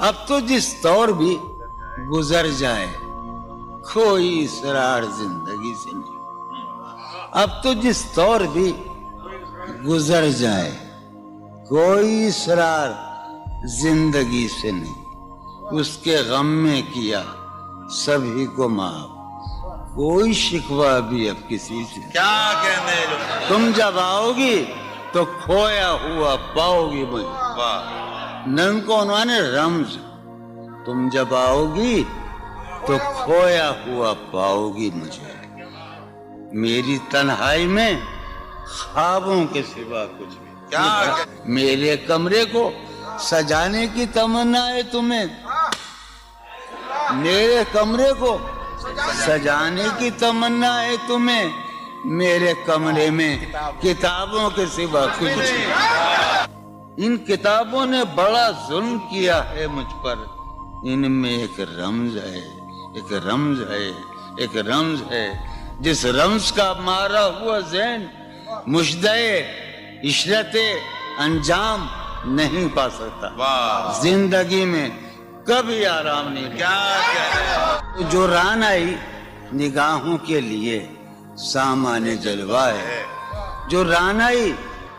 اب تو جس طور بھی گزر جائے کوئی اسرار زندگی سے نہیں، اب تو جس طور بھی گزر جائے کوئی اسرار زندگی سے نہیں، اس کے غم میں کیا سبھی کو معاف، کوئی شکوہ بھی اب کسی سے نہیں۔ کیا کہنے لوگ، تم جب آؤ گی تو کھویا ہوا پاؤ گی مجھے، واہ نن کو عنوان ہے رمز، تم جب آؤ گی تو کھویا ہوا پاؤ گی مجھے، میری تنہائی میں خوابوں کے سوا کچھ بھی، کیا میرے کمرے کو سجانے کی تمنا ہے تمہیں، میرے کمرے کو سجانے کی تمنا ہے تمہیں، میرے کمرے میں کتابوں کے سوا کچھ نہیں۔ ان کتابوں نے بڑا ظلم کیا ہے مجھ پر، ان میں ایک رمز ہے، ایک رمز ہے، ایک رمز ہے، جس رمز کا مارا ہوا ذہن مشدے عشرت انجام نہیں پا سکتا، واہ زندگی میں کبھی آرام نہیں ملتا۔ کیا کہنے، جو ران آئی نگاہوں کے لیے سامان جلوہ ہے، جو ران آئی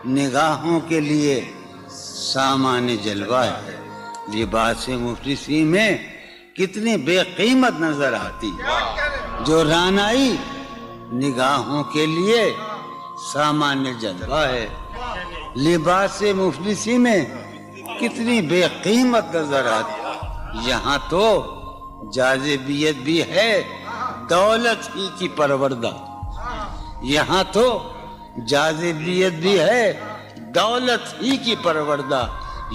نگاہوں کے لیے سامان جلوہ ہے، لباس مفلسی میں کتنی بے قیمت نظر آتی، جو ران آئی نگاہوں کے لیے سامان جلوہ ہے، لباس مفلسی میں کتنی بے قیمت نظر آتی، یہاں تو جاذبیت بھی ہے دولت ہی کی پروردہ، یہاں تو جاذبیت بھی ہے دولت ہی کی پروردہ،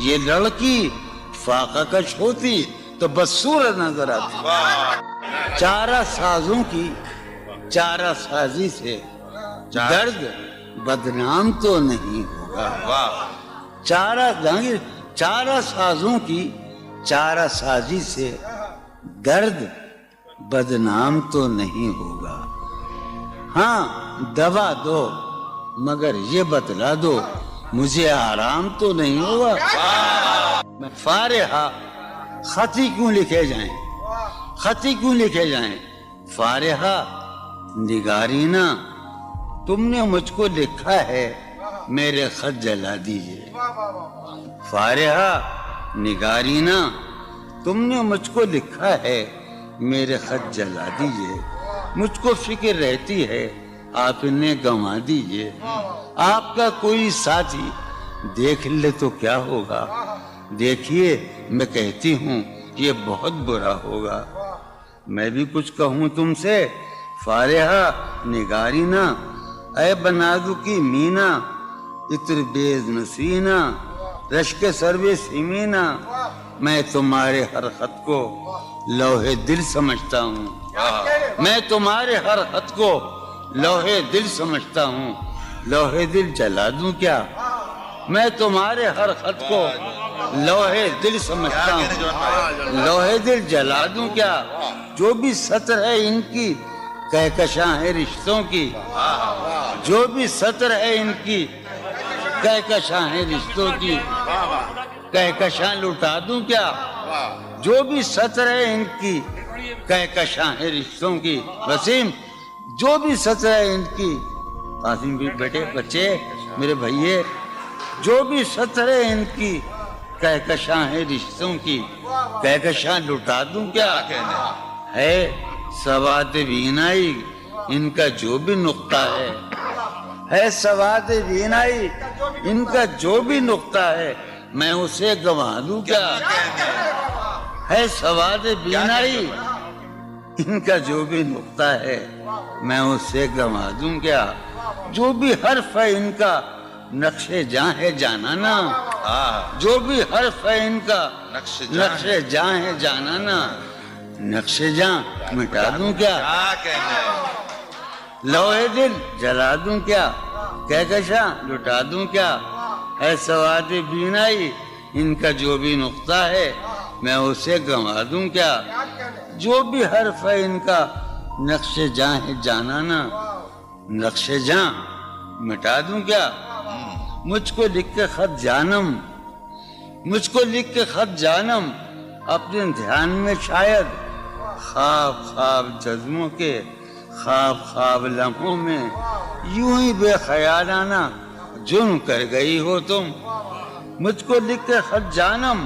یہ لڑکی فاقہ کش ہوتی تو بدصورت نظر آتی، چارہ سازوں کی چارہ سازی سے درد بدنام تو نہیں ہوگا، واہ چارہ سازوں کی چارہ سازی سے درد بدنام تو نہیں ہوگا، ہاں دوا دو مگر یہ بتلا دو مجھے آرام تو نہیں ہوگا، فارحہ خطی کیوں لکھے جائیں، خطی کیوں لکھے جائیں، فارحہ نگارینا تم نے مجھ کو لکھا ہے میرے خط جلا دیجئے، فارحہ نگارینا تم نے مجھ کو لکھا ہے میرے خط جلا دیجئے، مجھ کو فکر رہتی ہے آپ انہیں گنوا دیجئے، آپ کا کوئی ساتھی دیکھ لے تو کیا ہوگا، دیکھیے میں کہتی ہوں یہ بہت برا ہوگا، میں بھی کچھ کہوں تم سے فارحہ نگارینا، اے بنادو کی مینا عطر بیز نسینا رشک سروے سیمینا، میں تمہارے ہر خط کو لوح دل سمجھتا ہوں، میں تمہارے ہر خط کو لوح دل سمجھتا ہوں، لوح دل جلا دوں کیا، میں تمہارے ہر خط کو لوح دل سمجھتا ہوں، لوح دل جلا دوں کیا، جو بھی سطر ہے ان کی کہکشاں ہے رشتوں کی، جو بھی سطر ہے ان کی کہکشاں ہے رشتوں کی، کہکشاں لٹا دوں کیا، جو بھی سطر ہے ان کی کہکشاں ہے رشتوں کی، وسیم جو بھی سطر ہے ان کی، قاسم بھی بیٹے بچے میرے بھائیے، جو بھی سطر ہے ان کی کہکشاں ہے رشتوں کی، کہکشاں لٹا دوں کیا، ہے سواد بینائی ان کا جو بھی نقطہ ہے سواد بینائی ان کا جو بھی نقطہ ہے میں اسے گنوا دوں کیا، ہے سواد بینائی ان کا جو بھی نقطہ ہے میں اسے گنوا دوں کیا، جو بھی حرف ہے ان کا نقش جاں ہے جانانا، جو بھی حرف ہے ان کا نقش جاں ہے جانانا، نقش جاں مٹا دوں کیا، لوح دل جلا دوں کیا، کہکشاں لٹا دوں کیا، ہے سواد بینائی ان کا جو بھی نقطہ ہے میں اسے گنوا دوں کیا، جو بھی حرف ہے ان کا نقش جاں ہے جانانا، نقش جاں مٹا دوں کیا، مجھ کو لکھ کے خط جانم، مجھ کو لکھ کے خط جانم اپنے دھیان میں شاید خواب خواب جذبوں کے خواب خواب لمحوں میں یوں ہی بے خیالانہ جرم کر گئی ہو تم. مجھ کو لکھ کے خط جانم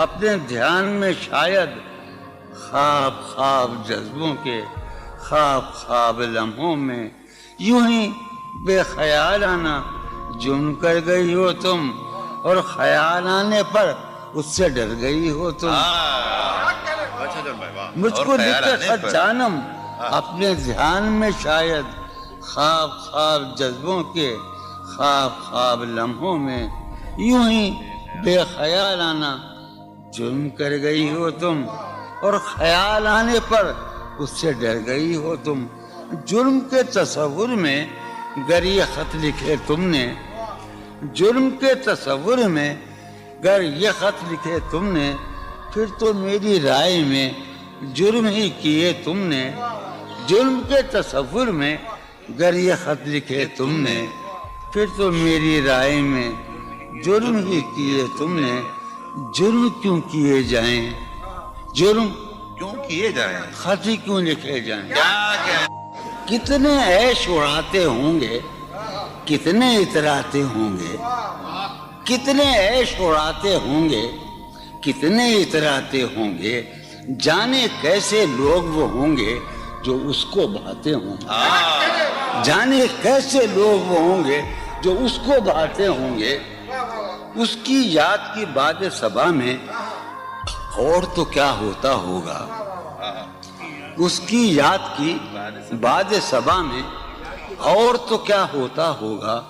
اپنے دھیان میں شاید خواب خواب جذبوں کے خواب خواب لمحوں میں یوں ہی بے خیالانہ جرم کر گئی ہو تم, اور خیال آنے پر اس سے ڈر گئی ہو تم. مجھ کو لکھ کے خط جانم اپنے دھیان میں شاید خواب خواب جذبوں کے خواب خواب لمحوں میں یوں ہی بے خیالانہ جرم کر گئی ہو تم, اور خیال آنے پر اس سے ڈر گئی ہو تم. جرم کے تصور میں گر یہ خط لکھے تم نے, جرم کے تصور میں گر یہ خط لکھے تم نے, پھر تو میری رائے میں جرم ہی کیے تم نے. جرم کے تصور میں گر یہ خط لکھے تم نے, پھر تو میری رائے میں جرم ہی کیے تم نے. جرم کیوں کیے جائیں, جرم کیوں کیے جائیں, خط ہی کیوں لکھے جائیں. کیا کتنے عیش اڑاتے ہوں گے, کتنے اتراتے ہوں گے, کتنے عیش اڑاتے ہوں گے, کتنے اتراتے ہوں گے, جانے کیسے لوگ وہ ہوں گے جو اس کو بھاتے ہوں گے. جانے کیسے لوگ وہ ہوں گے جو اس کو بھاتے ہوں گے. اس کی یاد کی باد صبا میں اور تو کیا ہوتا ہوگا, اس کی یاد کی باد صبا میں اور تو کیا ہوتا ہوگا.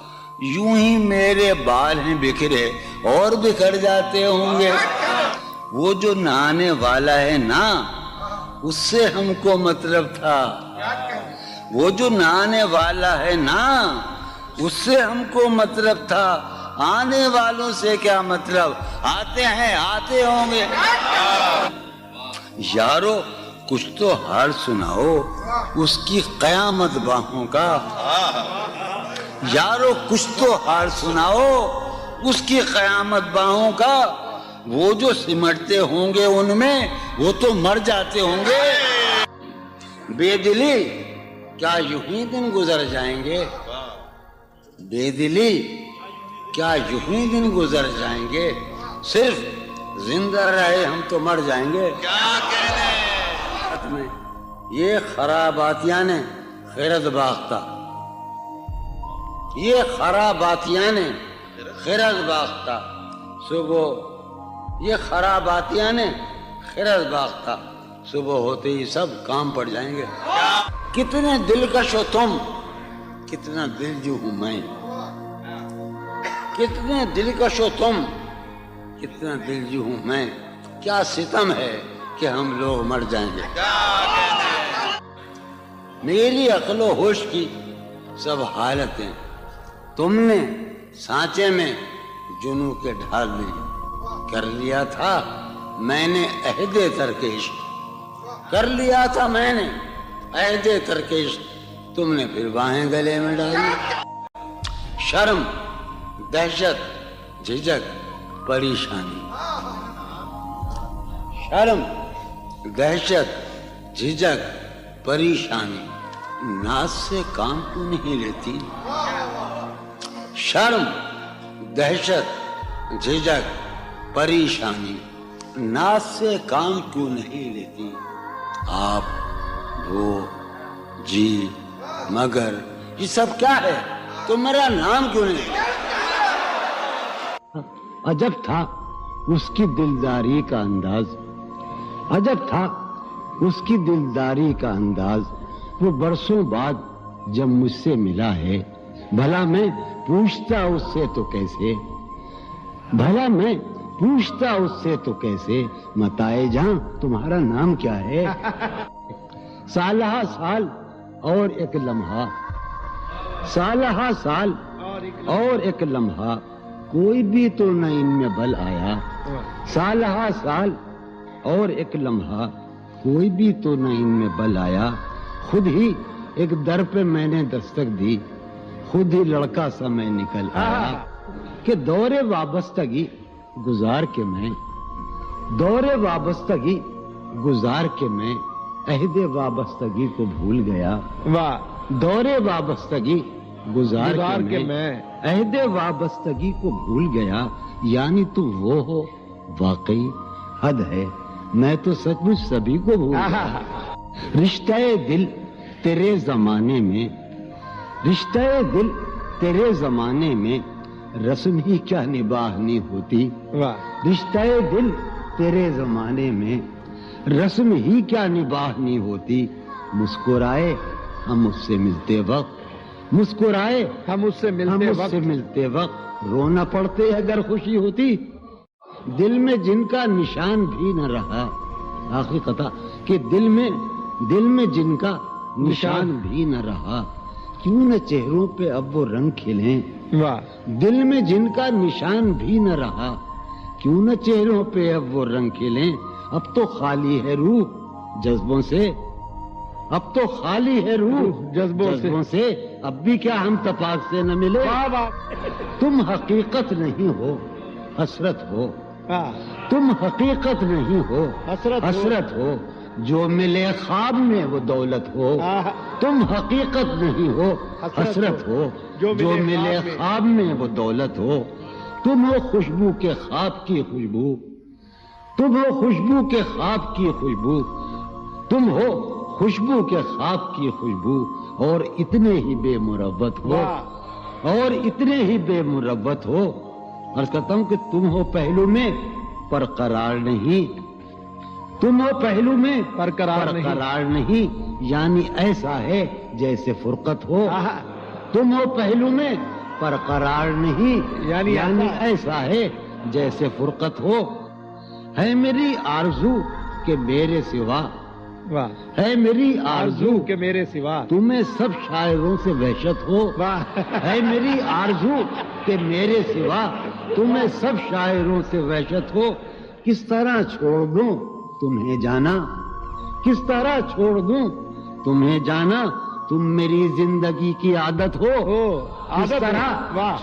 یوں ہی میرے بال ہیں بکھرے اور بکھر جاتے ہوں گے. وہ جو نہانے والا ہے نا, اس سے ہم کو مطلب تھا. وہ جو نہانے والا ہے نا, اس سے ہم کو مطلب تھا. آنے والوں سے کیا مطلب, آتے ہیں آتے ہوں گے. یارو کچھ تو حال سناؤ اس کی قیامت باہوں کا. یارو کچھ تو حال سناؤ اس کی قیامت باہوں کا. وہ جو سمٹتے ہوں گے ان میں وہ تو مر جاتے ہوں گے. بے دلی کیا یوں ہی دن گزر جائیں گے, بے دلی کیا یوں ہی دن گزر جائیں گے. صرف زندہ رہے ہم تو مر جائیں گے. یہ خراباتیاں نے خیرت باختہ, یہ خراباتیاں نے خیرت باختہ. صبح یہ خراباتیاں نے خیرت باختہ, صبح ہوتے ہی سب کام پڑ جائیں گے. کتنے دلکش ہو تم, کتنا دل جو ہوں میں. کتنے دلکش ہو تم, کتنا دل جو ہوں میں. کیا ستم ہے کہ ہم لوگ مر جائیں گے. میری عقل و ہوش کی سب حالتیں تم نے سانچے میں جنوں کے ڈھال میں کر لیا تھا. میں نے عہد ترک عشق کر لیا تھا, میں نے عہد ترک عشق, تم نے پھر باہیں گلے میں ڈالی. شرم دہشت جھجک پریشانی, شرم دہشت جھجک پریشانی, ناز سے کام کیوں نہیں لیتی. شرم دہشت جھجک پریشانی, ناز سے کام کیوں نہیں لیتی. آپ وہ جی مگر یہ سب کیا ہے, تو میرا نام کیوں نہیں. عجب تھا اس کی دلداری کا انداز, عجب تھا اس کی دلداری کا انداز. وہ برسوں بعد جب مجھ سے ملا ہے, بھلا میں پوچھتا اس سے تو کیسے, بھلا میں پوچھتا اس سے تو کیسے, متائے جہاں تمہارا نام کیا ہے. سالہ سال اور ایک لمحہ, سالہ سال اور ایک لمحہ, کوئی بھی تو نہ ان میں بل آیا. سالہ سال اور ایک لمحہ, کوئی بھی تو نہ ان میں بل آیا. خود ہی ایک در پہ میں نے دستک دی, خود ہی لڑکا سا میں نکل آیا. کہ دور وابستگی گزار کے میں دور وابستگی گزار کے میں عہد وابستگی کو بھول گیا. واہ. دور وابستگی گزار کے میں عہد وابستگی کو بھول گیا. یعنی تم وہ ہو واقعی حد ہے، میں تو سچ مچ سبھی کو بھول گیا. رشتہ دل تیرے زمانے میں، رشتہ دل تیرے زمانے میں رسم ہی کیا نباہنی ہوتی. رشتہ دل تیرے زمانے میں رسم ہی کیا نباہنی ہوتی. مسکرائے ہم اس سے ملتے وقت، مسکرائے ہم اس سے ملتے وقت رونا پڑتے اگر خوشی ہوتی. دل میں جن کا نشان بھی نہ رہا، آخری قطع، کہ دل میں جن کا نشان بھی نہ رہا، کیوں نہ چہروں پہ اب وہ رنگ کھلیں. دل میں جن کا نشان بھی نہ رہا، کیوں نہ چہروں پہ اب وہ رنگ کھلیں. اب تو خالی ہے روح جذبوں سے، اب تو خالی ہے روح جذبوں سے. اب بھی کیا ہم تپاک سے نہ ملے. تم حقیقت نہیں ہو حسرت ہو، تم حقیقت نہیں ہو حسرت ہو. جو ملے خواب میں وہ دولت ہو. تم حقیقت نہیں ہو حسرت ہو، جو ملے خواب میں وہ دولت ہو. تم ہو خوشبو کے خواب کی خوشبو، تم ہو خوشبو کے خواب کی خوشبو، تم ہو خوشبو کے خواب کی خوشبو. اور اتنے ہی بے مروت ہو، اور اتنے ہی بے مروت ہو. عرض کرتا ہوں کہ تم ہو پہلو میں پر قرار نہیں، تم ہو پہلو میں پر قرار نہیں. یعنی ایسا ہے جیسے فرقت ہو. تم ہو پہلو میں پر قرار نہیں، یعنی ایسا ہے جیسے فرقت ہو. ہے میری آرزو کہ میرے سوا، ہے میری آرزو کہ میرے سوا تمہیں سب شاعروں سے وحشت ہو. ہے میری آرزو کہ میرے سوا تمہیں سب شاعروں سے وحشت ہو. کس طرح چھوڑ دوں تمہیں جانا، کس طرح چھوڑ دوں تمہیں جانا. تم میری زندگی کی عادت ہو. کس طرح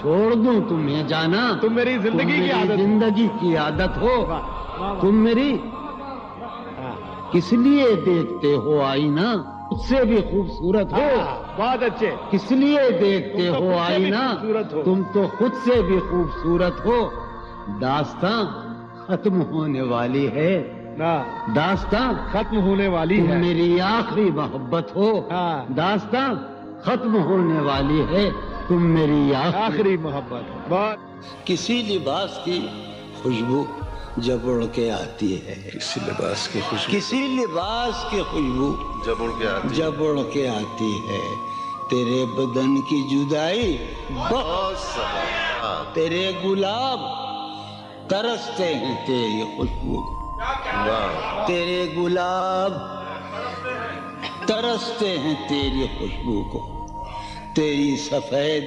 چھوڑ دوں تمہیں جانا، تم میری زندگی کی عادت ہو. تم میری کس لیے دیکھتے ہو آئینہ خود سے بھی خوبصورت ہو. بہت اچھے. کس لیے دیکھتے ہو آئینہ تم تو خود سے بھی خوبصورت ہو. داستاں ختم ہونے والی ہے، داستاں ختم ہونے والی تم ہے. میری آخری محبت ہو. داستاں ختم ہونے والی ہے، تم میری آخری محبت. بہت. کسی لباس کی خوشبو جب اڑ کے آتی ہے، کسی لباس کی خوشبو کسی لباس کی خوشبو جب اڑ کے آتی جب اڑ کے آتی ہے. تیرے بدن کی جدائی بہت سارا. تیرے گلاب ترستے ہیں تیری خوشبو، واہ. تیرے گلاب ترستے ہیں تیری خوشبو کو. تیری سفید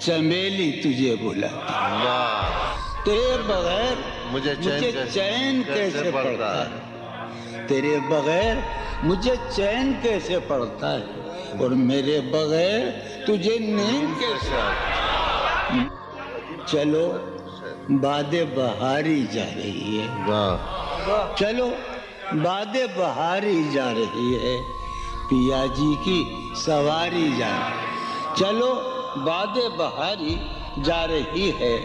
چمیلی تجھے بلاتی، واہ. تیرے بغیر مجھے چین کیسے پڑتا ہے. تیرے بغیر مجھے چین کیسے پڑتا ہے، اور میرے بغیر تجھے نیند کیسے آتی. چلو باد بہاری جا رہی ہے، واہ. چلو باد بہاری جا رہی ہے. پیا جی کی سواری جا رہی ہے. چلو باد بہاری جا رہی ہے.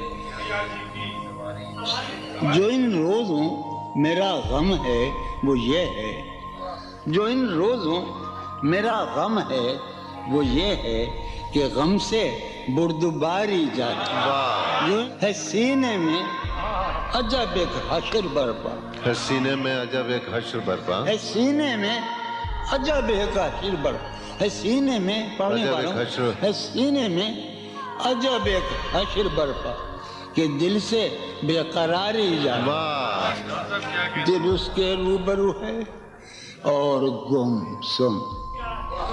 جو ان روزوں میرا غم ہے وہ یہ ہے، جو ان روزوں میرا غم ہے وہ یہ ہے کہ غم سے بردباری جاتی. واہ. جو ہے سینے میں عجب ایک حشر برپا، ہے سینے میں عجب ایک حشر برپا. ہے سینے میں عجب ایک حشر برپا. ہے سینے میں پڑھنے عجب والوں ایک حشر. ہے سینے میں عجب ایک حشر برپا کہ دل سے بے قراری جائے. واہ. دل اس کے روبرو ہے اور گم سم.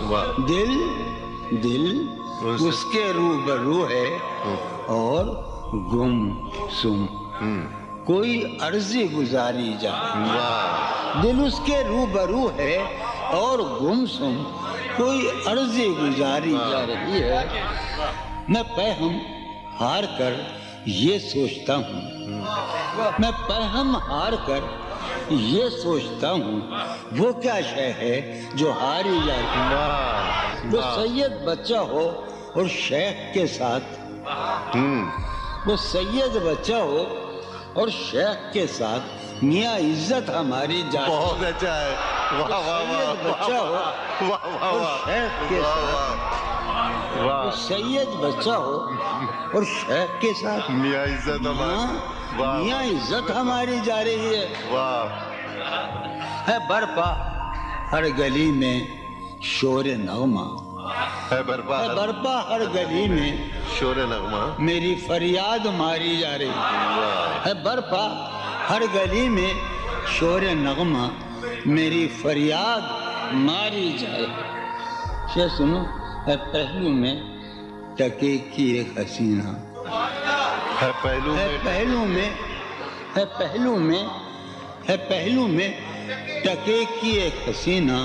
واہ. دل اس کے روبرو ہے اور گم سم. کوئی عرضی گزاری جائے. واہ. دل اس کے روبرو ہے اور گم سم، کوئی عرضی گزاری جا رہی ہے. میں پہم ہار کر یہ سوچتا ہوں، میں پہم ہار کر یہ سوچتا ہوں وہ کیا شے ہے جو ہاری جاتی ہے. واہ وہ سید بچہ ہو اور شیخ کے ساتھ، وہ سید بچہ ہو اور شیخ کے ساتھ میاں عزت ہماری جاتی ہے. بہت اچھا ہے. واہ واہ واہ سید بچہ ہو واہ واہ اور واہ شیخ کے ساتھ، وہ واہ سید بچہ ہو اور شیخ کے ساتھ میاں عزت ہماری. واہ میاں عزت ہماری جا رہی ہے. واہ ہے برپا ہر گلی میں شور نغمہ، ہے برپا ہے برپا ہر گلی میں شور نغمہ. میری فریاد ماری جا رہی واہ ہے. برپا ہر گلی میں شور نغمہ میری فریاد ماری جائے. شعر سنو. ہے پہلو میں ٹکے کی ایک حسینہ، ہے پہلو ہے میں پہلو میں، ہے پہلو میں، ہے پہلو میں ٹکے کی ایک حسینہ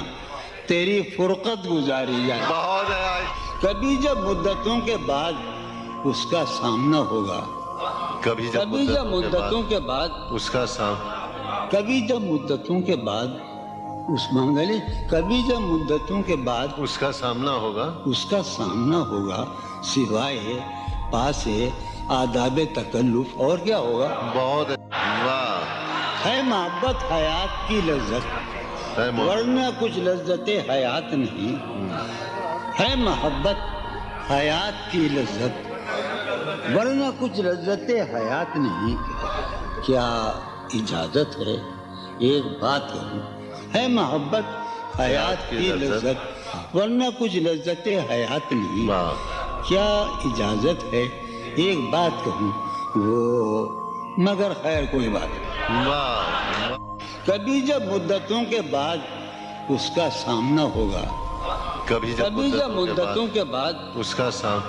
تیری فرقت گزاری جائے. بہت ہے. کبھی جب مدتوں کے بعد اس کا سامنا ہوگا، کبھی کبھی جب مدتوں کے بعد، اس کا سام کبھی جب مدتوں کے بعد اس منگلی، کبھی جب مدتوں کے بعد اس کا سامنا ہوگا. اس کا سامنا ہوگا سوائے پاس آداب تکلف اور کیا ہوگا. بہت ہے. واہ ہے محبت حیات کی لذت ہے ورنہ کچھ لذت حیات نہیں. ہے محبت حیات کی لذت ورنہ کچھ لذت حیات نہیں. کیا اجازت ہے ایک بات کہوں؟ ہے محبت حیات کی لذت ورنہ کچھ لذت حیات نہیں. واہ کیا اجازت ہے ایک بات کہوں؟ وہ مگر خیر کوئی بات نہیں. واہ کبھی جب مدتوں کے بعد اس کا سامنا ہوگا، کبھی کبھی جب مدتوں کے بعد، اس کا سام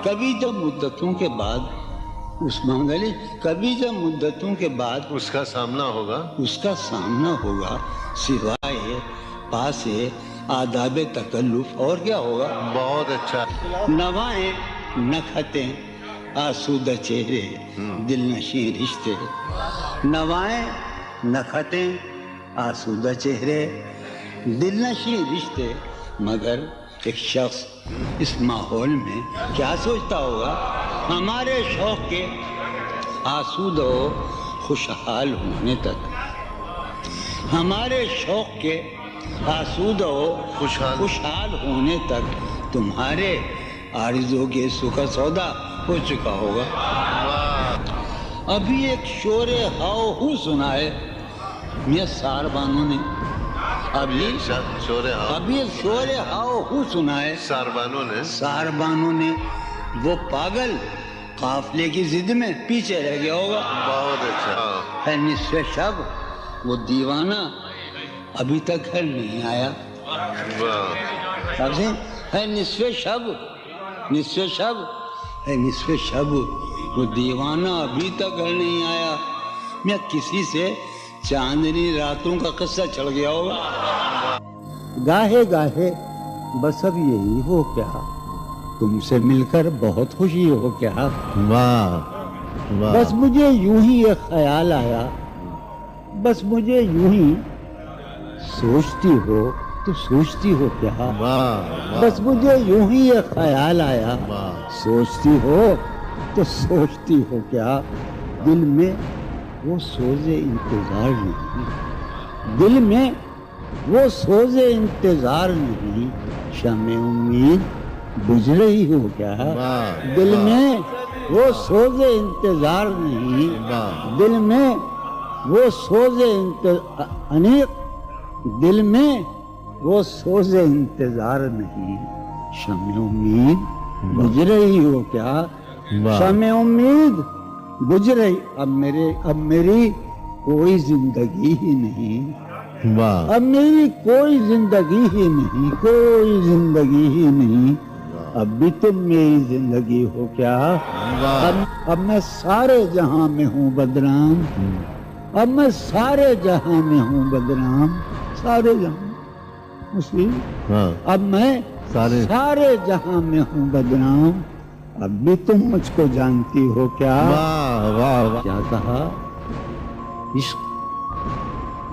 کبھی جب مدتوں کے بعد اس منگلی، کبھی جب مدتوں کے بعد اس کا سامنا ہوگا. اس کا سامنا ہوگا سوائے پاس آداب تکلف اور کیا ہوگا. بہت اچھا. نوائیں نکھتیں آسودہ چہرے دل نشیں رشتے. نوائیں نکھتیں آسودہ چہرے دل نشیں رشتے. مگر ایک شخص اس ماحول میں کیا سوچتا ہوگا؟ ہمارے شوق کے آسودہ و خوشحال ہونے تک، ہمارے شوق کے آسودہ و خوشحال ہونے تک تمہارے آرزو کے سکھ سودا ہو چکا ہوگا. ابھی ایک شور ہاؤ ہو سنا ہے میاں سار بانو نے. ابھی ایک شور ہاؤ ہو سنا ہے ساربانوں نے. سار بانو نے. وہ پاگل قافلے کی ضد میں پیچھے رہ گیا ہوگا. بہت اچھا. ہے نصف شب وہ دیوانہ ابھی تک گھر نہیں آیا. واہ ہے نصف شب، نصف شب، ہے نصف شب وہ دیوانہ ابھی تک گھر نہیں آیا. میں کسی سے چاندنی راتوں کا قصہ چڑھ گیا ہوگا. گاہے گاہے بس اب یہی ہو کیا، تم سے مل کر بہت خوشی ہو کیا. واہ بس مجھے یوں ہی ایک خیال آیا، بس مجھے یوں ہی سوچتی ہو تو سوچتی ہو کیا. بس مجھے یوں ہی ایک خیال آیا، سوچتی ہو تو سوچتی ہو کیا. دل میں وہ سوز انتظار نہیں، دل میں وہ سوز انتظار نہیں. شمع امید بجھ رہی ہو کیا. دل میں وہ سوز انتظار نہیں، دل میں وہ سوز دل میں وہ سوز انتظار نہیں. شمع امید بجھ رہی ہو کیا. شمع امید بجھ رہی. اب میری کوئی زندگی ہی نہیں. اب میری کوئی زندگی ہی نہیں، کوئی زندگی ہی نہیں. اب بھی تم میری زندگی ہو کیا. اب میں سارے جہاں میں ہوں بدنام. اب میں سارے جہاں میں ہوں بدنام. سارے جہاں مسلم. اب میں سارے جہاں میں ہوں بدنام. اب بھی تم مجھ کو جانتی ہو کیا. کیا کہا؟ عشق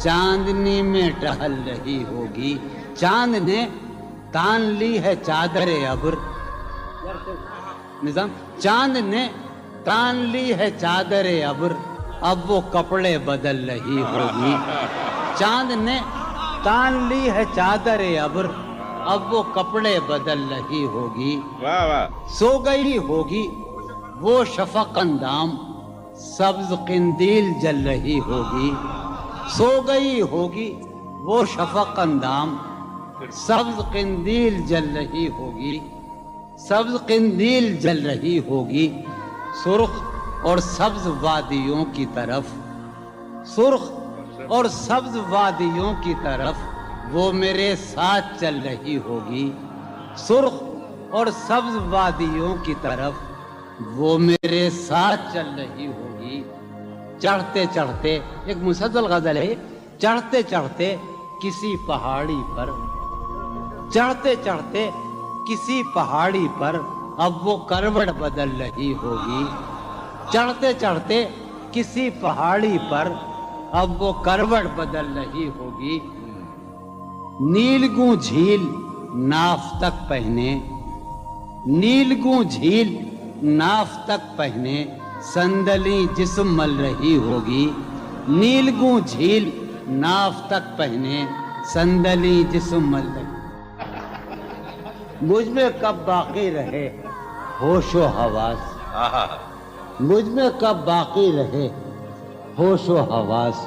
چاندنی میں ٹہل رہی ہوگی. چاند نے تان لی ہے چادر ابر. نظام چاند نے تان لی ہے چادر ابر, اب وہ کپڑے بدل رہی ہوگی. چاند نے تان لی ہے چادر ابر, اب وہ کپڑے بدل رہی ہوگی. واہ واہ. سو گئی ہوگی وہ شفق اندام, سبز قندیل جل رہی ہوگی. سو گئی ہوگی وہ شفق اندام, سبز قندیل جل رہی ہوگی. سبز قندیل جل رہی ہوگی. سرخ اور سبز وادیوں کی طرف, سرخ اور سبز وادیوں کی طرف وہ میرے ساتھ چل رہی ہوگی. سرخ اور سبز وادیوں کی طرف وہ میرے ساتھ چل رہی ہوگی. چڑھتے چڑھتے, ایک مسلسل غزل ہے, چڑھتے چڑھتے کسی پہاڑی پر, چڑھتے چڑھتے کسی پہاڑی پر اب وہ کروٹ بدل رہی ہوگی. چڑھتے چڑھتے کسی پہاڑی پر اب وہ کروٹ بدل رہی ہوگی. نیلگوں جھیل ناف تک پہنے, نیلگوں جھیل ناف تک پہنے صندلی جسم مل رہی ہوگی. نیلگوں جھیل ناف تک پہنے صندلی جسم مل رہی. مجھ میں کب باقی رہے ہوش و حواس, مجھ میں کب باقی رہے ہوش و حواس,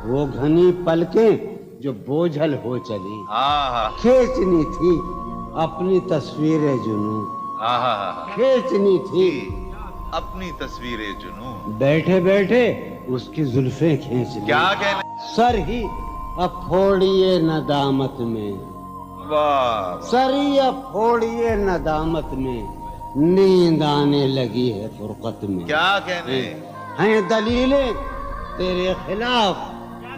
وہ گھنی پلکیں جو بوجھل ہو چلی, کھینچنی تھی اپنی تصویر جنوں, کھینچنی تھی اپنی تصویر جنوں, بیٹھے بیٹھے اس کی زلفیں کھینچ لی. کیا کہنے. سر ہی اب پھوڑیے ندامت میں, واہ. سر ہی اب پھوڑیے ندامت میں, نیند آنے لگی ہے فرقت میں. کیا کہنے. ہیں دلیلیں تیرے خلاف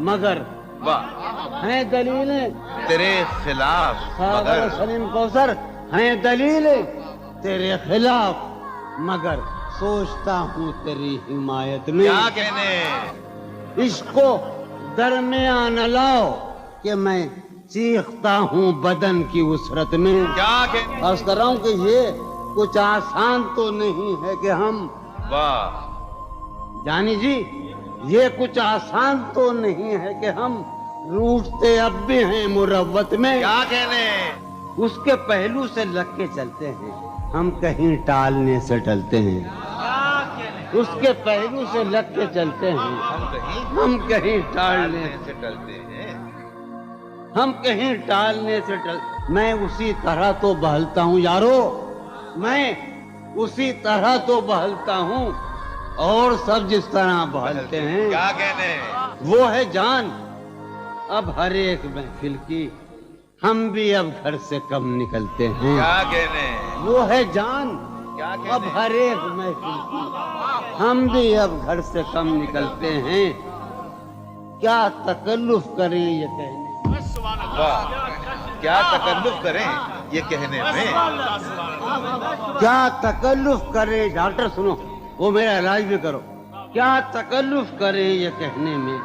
مگر, واہ. ہیں دلیلیں تیرے خلاف ساغر سلیم کوثر, ہیں دلیلیں تیرے خلاف مگر سوچتا ہوں تیری حمایت میں. کیا کہنے. عشق کو درمیان لاؤ کہ میں چیختا ہوں بدن کی وسرت میں. کیا کہنے. عرض کر رہا ہوں کہ یہ کچھ آسان تو نہیں ہے کہ ہم, واہ. جانی جی یہ کچھ آسان تو نہیں ہے کہ ہم روٹتے اب بھی ہیں مروت میں. کیا کہنے. اس کے پہلو سے لگ کے چلتے ہیں, ہم کہیں ٹالنے سے ٹلتے ہیں. اس کے پہلو سے لگ کے چلتے ہیں, ہم کہیں ٹالنے سے ڈلتے ہیں. ہم کہیں ٹالنے سے میں اسی طرح تو بہلتا ہوں یارو, میں اسی طرح تو بہلتا ہوں اور سب جس طرح بہلتے ہیں. کیا کہنے. وہ ہے جان اب ہر ایک محفل کی, ہم بھی اب گھر سے کم نکلتے ہیں. کیا کہنے. وہ ہے جان کیا کہنے. اب ہر ایک محفل کی, ہم بھی اب گھر سے کم نکلتے ہیں. کیا تکلف کریں یہ کہنے, واہ. کیا تکلف کریں یہ کہنے میں. کیا تکلف کریں, ڈاکٹر سنو وہ میرا علاج بھی کرو. کیا تکلف کریں یہ کہنے میں,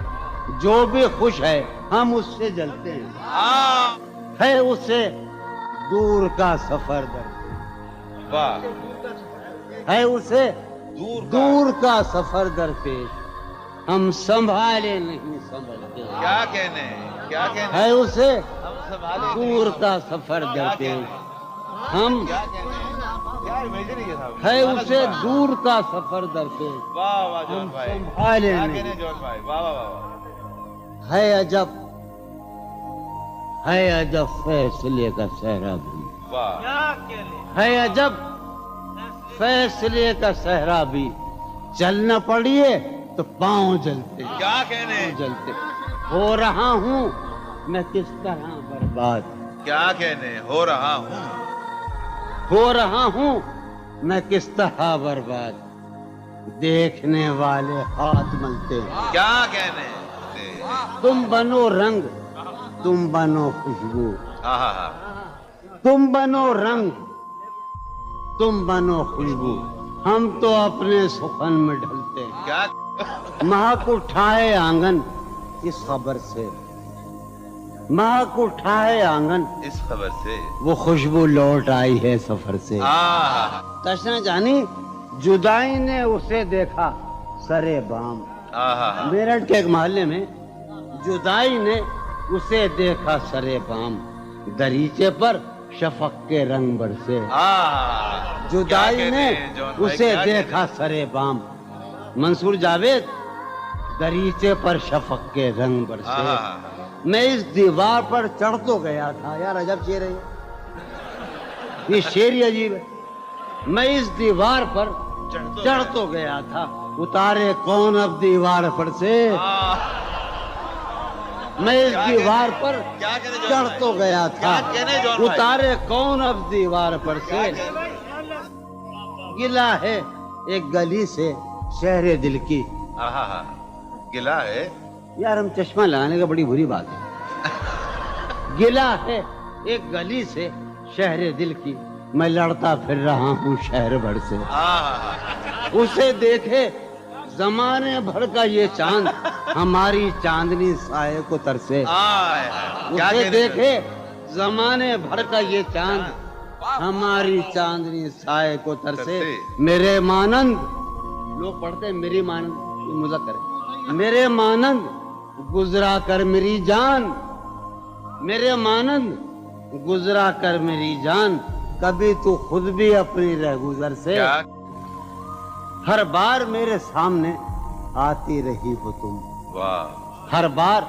جو بھی خوش ہے ہم اس سے جلتے ہیں. ہے اسے دور کا سفر درپیش, واہ. ہے اسے دور دور کا سفر درپیش, ہم سنبھالے نہیں سنبھلتے. کیا کہنے. کیا کہنے. ہے اسے ہم سنبھالے دور کا سفر درپیش, ہم کیا کہنے. کیا امیجن ہے صاحب. ہے اسے دور کا سفر درپیش, واہ واہ جون بھائی. سنبھالے کیا نہیں. کہنے جون بھائی. واہ واہ واہ. ہے عجب, ہے عجب فیصلے کا صحرا بھی, واہ. ہے عجب فیصلے کا صحرا بھی, چلنا پڑیے تو پاؤں جلتے, کیا کہنے. جلتے. ہو رہا ہوں میں کس طرح برباد, کیا کہنے. ہو رہا ہوں. ہو رہا ہوں میں کس طرح برباد, دیکھنے والے ہاتھ ملتے ہیں. کیا کہنے. تم بنو رنگ, تم بنو خوشبو, ہاں. تم بنو رنگ, تم بنو خوشبو, ہم تو اپنے سخن میں ڈھلتے ہیں. کیا. مہک اٹھائے آنگن اس خبر سے مہک اٹھا ہے آنگن اس خبر سے وہ خوشبو لوٹ آئی ہے سفر سے تشنا جانی جدائی نے اسے دیکھا سرے بام میرٹھ کے ایک محلے میں جدائی نے اسے دیکھا سرے بام دریچے پر شفق کے رنگ برسے جدائی نے اسے دیکھا سرے بام منصور جاوید دریچے پر شفق کے رنگ برسے میں اس دیوار پر چڑھ تو گیا تھا یار عجب شعر ہے یہ شعر ہی عجیب ہے میں اس دیوار پر چڑھ تو گیا تھا اتارے کون اب دیوار پر سے میں اس دیوار پر چڑھ تو گیا تھا اتارے کون اب دیوار پر سے گلا ہے ایک گلی سے شہر دل کی گلا ہے یار ہم چشمہ لگانے کا بڑی بری بات ہے گلا ہے ایک گلی سے شہر دل کی میں لڑتا پھر رہا ہوں شہر بھر سے اسے دیکھے زمانے بھر کا یہ چاند ہماری چاندنی سائے کو ترسے اسے دیکھے زمانے بھر کا یہ چاند ہماری چاندنی سائے کو ترسے میرے مانند لوگ پڑھتے ہیں میری مانند مذکر ہے میرے مانند گزرا کر میری جان میرے مانند گزرا کر میری جان کبھی تو خود بھی اپنی رہ گزر سے ہر بار میرے سامنے آتی رہی ہو تم ہر بار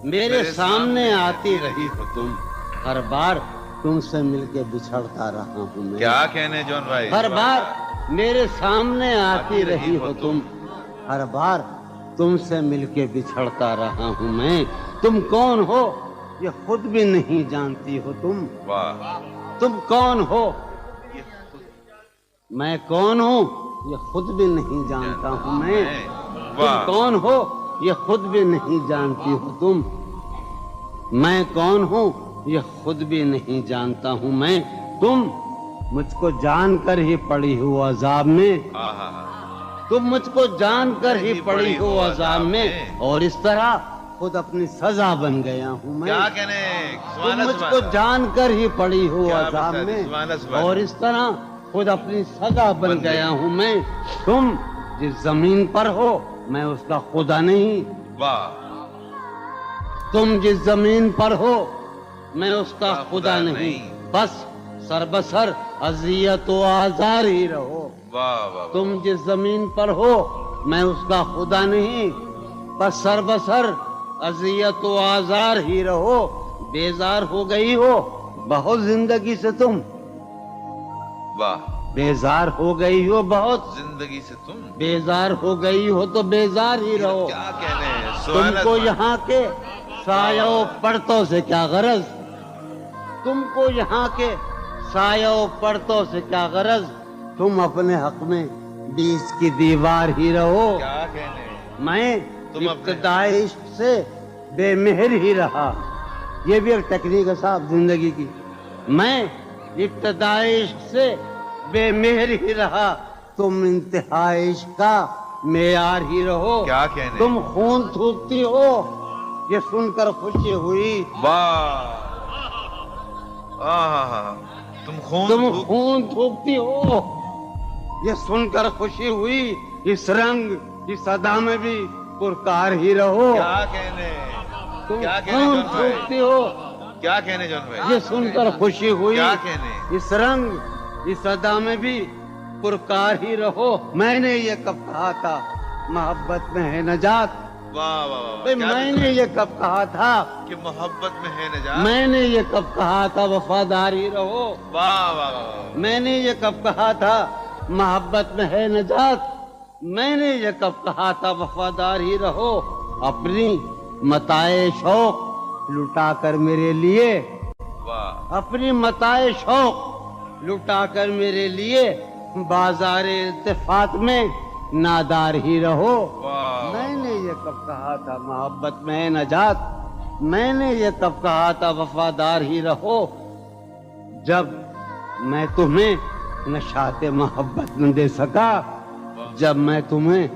میرے سامنے آتی رہی ہو تم ہر بار تم سے مل کے بچھڑتا رہا ہوں میں کیا کہنے جون بھائی ہر بار میرے سامنے آتی رہی ہو تم ہر بار تم سے مل کے بچھڑتا رہا ہوں میں تم کون ہو یہ خود بھی نہیں جانتی ہو تم کون ہو میں کون ہوں یہ خود بھی نہیں جانتا ہوں میں تم کون ہو یہ خود بھی نہیں جانتی ہو تم میں کون ہوں یہ خود بھی نہیں جانتا ہوں میں تم مجھ کو جان کر ہی پڑی ہو عذاب میں تم مجھ کو جان کر ہی پڑی ہو عذاب میں اور اس طرح خود اپنی سزا بن گیا ہوں میں تم مجھ کو جان کر ہی پڑی ہو عذاب میں اور اس طرح خود اپنی سزا بن گیا ہوں میں تم جس زمین پر ہو میں اس کا خدا نہیں تم جس زمین پر ہو میں اس کا خدا نہیں بس سر بسر اذیت و آزار ہی رہو تم جس زمین پر ہو میں اس کا خدا نہیں بس سر بسر اذیت و آزار ہی رہو بیزار ہو گئی ہو بہت زندگی سے تم بیزار ہو گئی ہو بہت زندگی سے تم بیزار ہو گئی ہو تو بیزار ہی رہو تم کو یہاں کے سایہ و پرتوں سے کیا غرض تم کو یہاں کے سایہ و پرتوں سے کیا غرض تم اپنے حق میں 20 کی دیوار ہی رہو میں ابتدائی عشق سے بے مہر ہی رہا یہ بھی ایک ٹیکنیک ہے صاحب زندگی کی میں ابتدائی عشق سے بے مہر ہی رہا تم انتہائی عشق کا معیار ہی رہو تم خون تھوکتی ہو یہ سن کر خوشی ہوئی تم خون تھوکتی ہو یہ سن کر خوشی ہوئی اس رنگ اس ادا میں بھی پرکار ہی رہو تم خون تھوکتی ہو کیا کہنے جون بھائی یہ سن کر خوشی ہوئی اس رنگ اس ادا میں بھی پرکار ہی رہو میں نے یہ کب کہا تھا محبت میں ہے نجات میں نے یہ کب کہا تھا کہ محبت میں ہے نجات میں نے یہ کب کہا تھا وفادار ہی رہو میں نے یہ کب کہا تھا محبت میں ہے نجات میں نے یہ کب کہا تھا وفادار ہی رہو اپنی متاع شوق لٹا کر میرے لیے اپنی متاع شوق لٹا کر میرے لیے بازار التفات میں نادار ہی رہو میں نے یہ کب کہا تھا محبت میں ہے نجات میں نے یہ کب کہا تھا وفادار ہی رہو جب میں تمہیں نشاط محبت نہ دے سکا جب میں تمہیں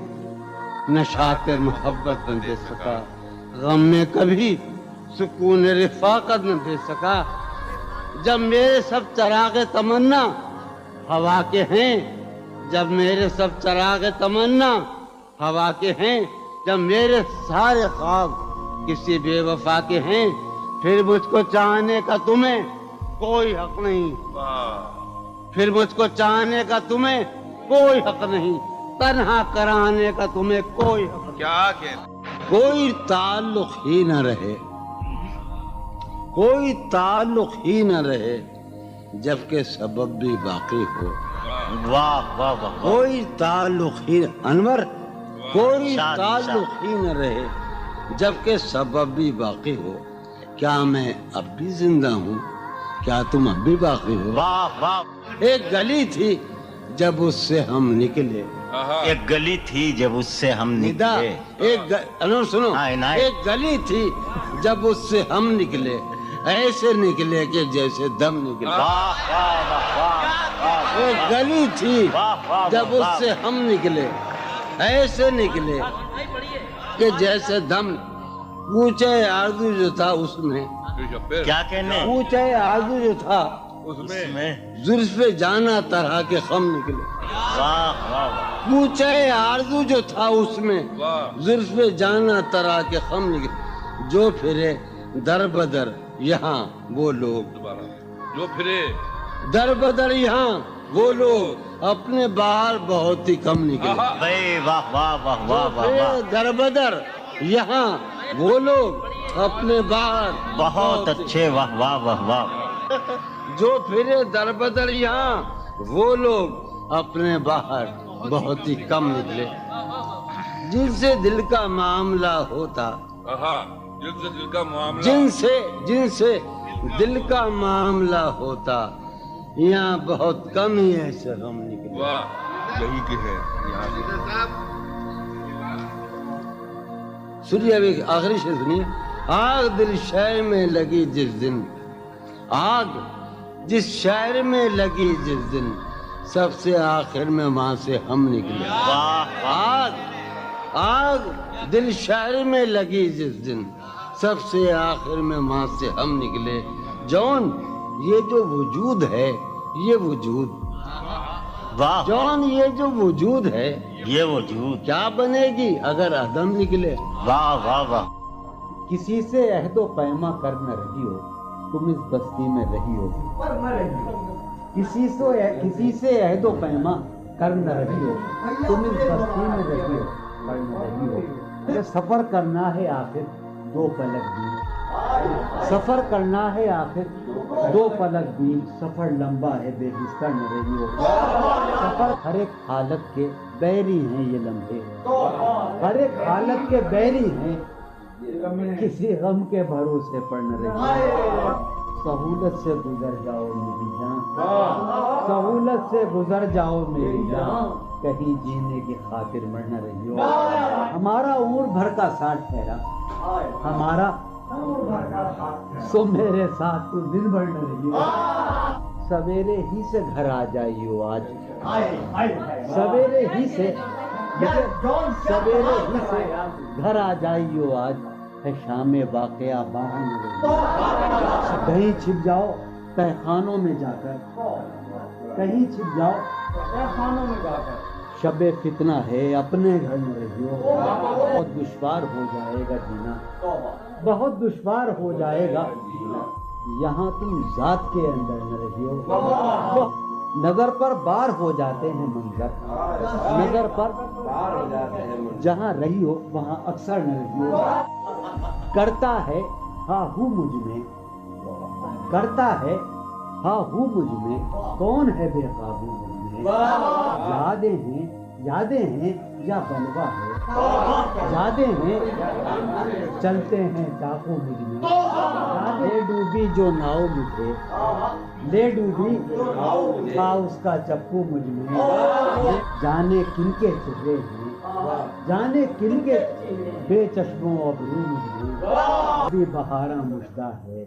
نشاط محبت نہ دے سکا غم میں کبھی سکون رفاقت نہ دے سکا. جب میرے سب چراغ تمنا ہوا کے ہیں، جب میرے سب چراغ تمنا ہوا کے ہیں، جب میرے سارے خواب کسی بے وفا کے ہیں، پھر مجھ کو چاہنے کا تمہیں کوئی حق نہیں. پھر مجھ کو چاہنے کا تمہیں کوئی حق نہیں، تنہا کرانے کا تمہیں کوئی حق نہیں. کیا کہنے. کوئی تعلق ہی نہ رہے، کوئی تعلق ہی نہ رہے جبکہ سبب بھی باقی ہو. واہ واہ واہ. کوئی تعلق ہی انور، کوئی تعلق ہی نہ رہے جبکہ سبب بھی باقی ہو. کیا میں اب بھی زندہ ہوں؟ کیا تم اب بھی باقی ہو؟ واہ واہ. ایک گلی تھی جب اس سے ہم نکلے. ایک گلی تھی جب اس سے ہم ندا نکلے. انور سنو، ہاں، عنایت. ایک گلی تھی جب اس سے ہم نکلے، ایسے نکلے کہ جیسے دم نکلے. واہ واہ واہ واہ. ایک گلی تھی واہ واہ جب اس سے ہم نکلے، ایسے نکلے کہ جیسے دم. پوچھے آرزو جو تھا اس میں، کیا کہنے. پوچھے آرزو جو تھا اس میں زلف جانا طرح کے خم نکلے. واہ واہ واہ. پوچھے آرزو جو تھا اس میں زلف جانا طرح کے خم نکلے. جو پھرے در بدر یہاں وہ لوگ، جو پھرے در بدر یہاں وہ لوگ اپنے باہر بہت ہی کم نکلے. بھائی واہ واہ واہ واہ واہ واہ. در بدر یہاں وہ لوگ اپنے باہر بہت اچھے. واہ واہ واہ واہ. جو پھرے در بدر یہاں وہ لوگ اپنے باہر بہت ہی کم نکلے. جن سے دل کا معاملہ ہوتا، جن سے دل کا معاملہ، جن سے دل کا معاملہ ہوتا، یہاں بہت کم ہی ایسے غم نکلے. واہ یہی کہ ہے یہاں سے. سنیے ابھی آخری شعر سنیے. آگ دل شہر میں لگی جس دن، آگ جس شہر میں لگی جس دن، سب سے آخر میں وہاں سے ہم نکلے. آگ دل شہر میں لگی جس دن، سب سے آخر میں وہاں سے ہم نکلے. جون یہ جو وجود ہے، یہ وجود، واہ. جون یہ جو وجود ہے یہ وجود کیا بنے گی اگر عدم نکلے. واہ واہ واہ. کسی سے عہد و پیما کر نہ رہی ہو تم اس بستی میں رہی ہو. کسی سے عہد و پیما کر نہ رہی ہو تم اس بستی میں رہی ہو، پر نہ رہی ہو. یہ سفر کرنا ہے آخر دو پلک بھی، سفر کرنا ہے آخر دو پلک بھی. سفر لمبا ہے بے بستر نہ رہی ہو. سفر ہر ایک حالت کے بیری ہیں یہ لمحے، ہر ایک حالت کے بیری ہیں، کسی غم کے بھروسے پر نہ رہی ہو. سہولت سے گزر جاؤ میری جان، سہولت سے گزر جاؤ میری جان، کہیں جینے کی خاطر مر نہ رہی ہو. ہمارا عمر بھر کا ساتھ ٹھہرا، ہمارا سو میرے ساتھ تو دن بھر نہ رہی ہو. سویرے ہی سے گھر آ جائیو آج، سویرے ہی سے گھر آ جائیو آج، ہے شام واقعہ باہر نہ رہی ہو. کہیں چھپ جاؤ تہ خانوں میں جا کر، کہیں چھپ جاؤ تہ خانوں میں جا کر، شب فتنہ ہے اپنے گھر نہ رہی ہو. بہت دشوار ہو جائے گا جینا، بہت دشوار ہو جائے گا جینا، یہاں تم ذات کے اندر نہ رہی ہو. نظر پر بار ہو جاتے ہیں منظر، نظر پر جہاں رہی ہو وہاں اکثر نہ رہی ہو. کرتا ہے ہاں ہوں مجھ میں، کرتا ہے ہاں ہوں مجھ میں، کون ہے بے قابو مجھ میں. یادیں ہیں یا بلوا ہے، یادیں ہیں چلتے ہیں ڈاکو مجھ میں. لے ڈوبی جو ناؤ مجھے، لے ڈوبی تھا اس کا چپو مجھ میں. جانے کن کے چہرے ہیں، جانے کن کے بے چشموں ابرو مجھ میں. اب بھی بہاراں مشتاق ہے،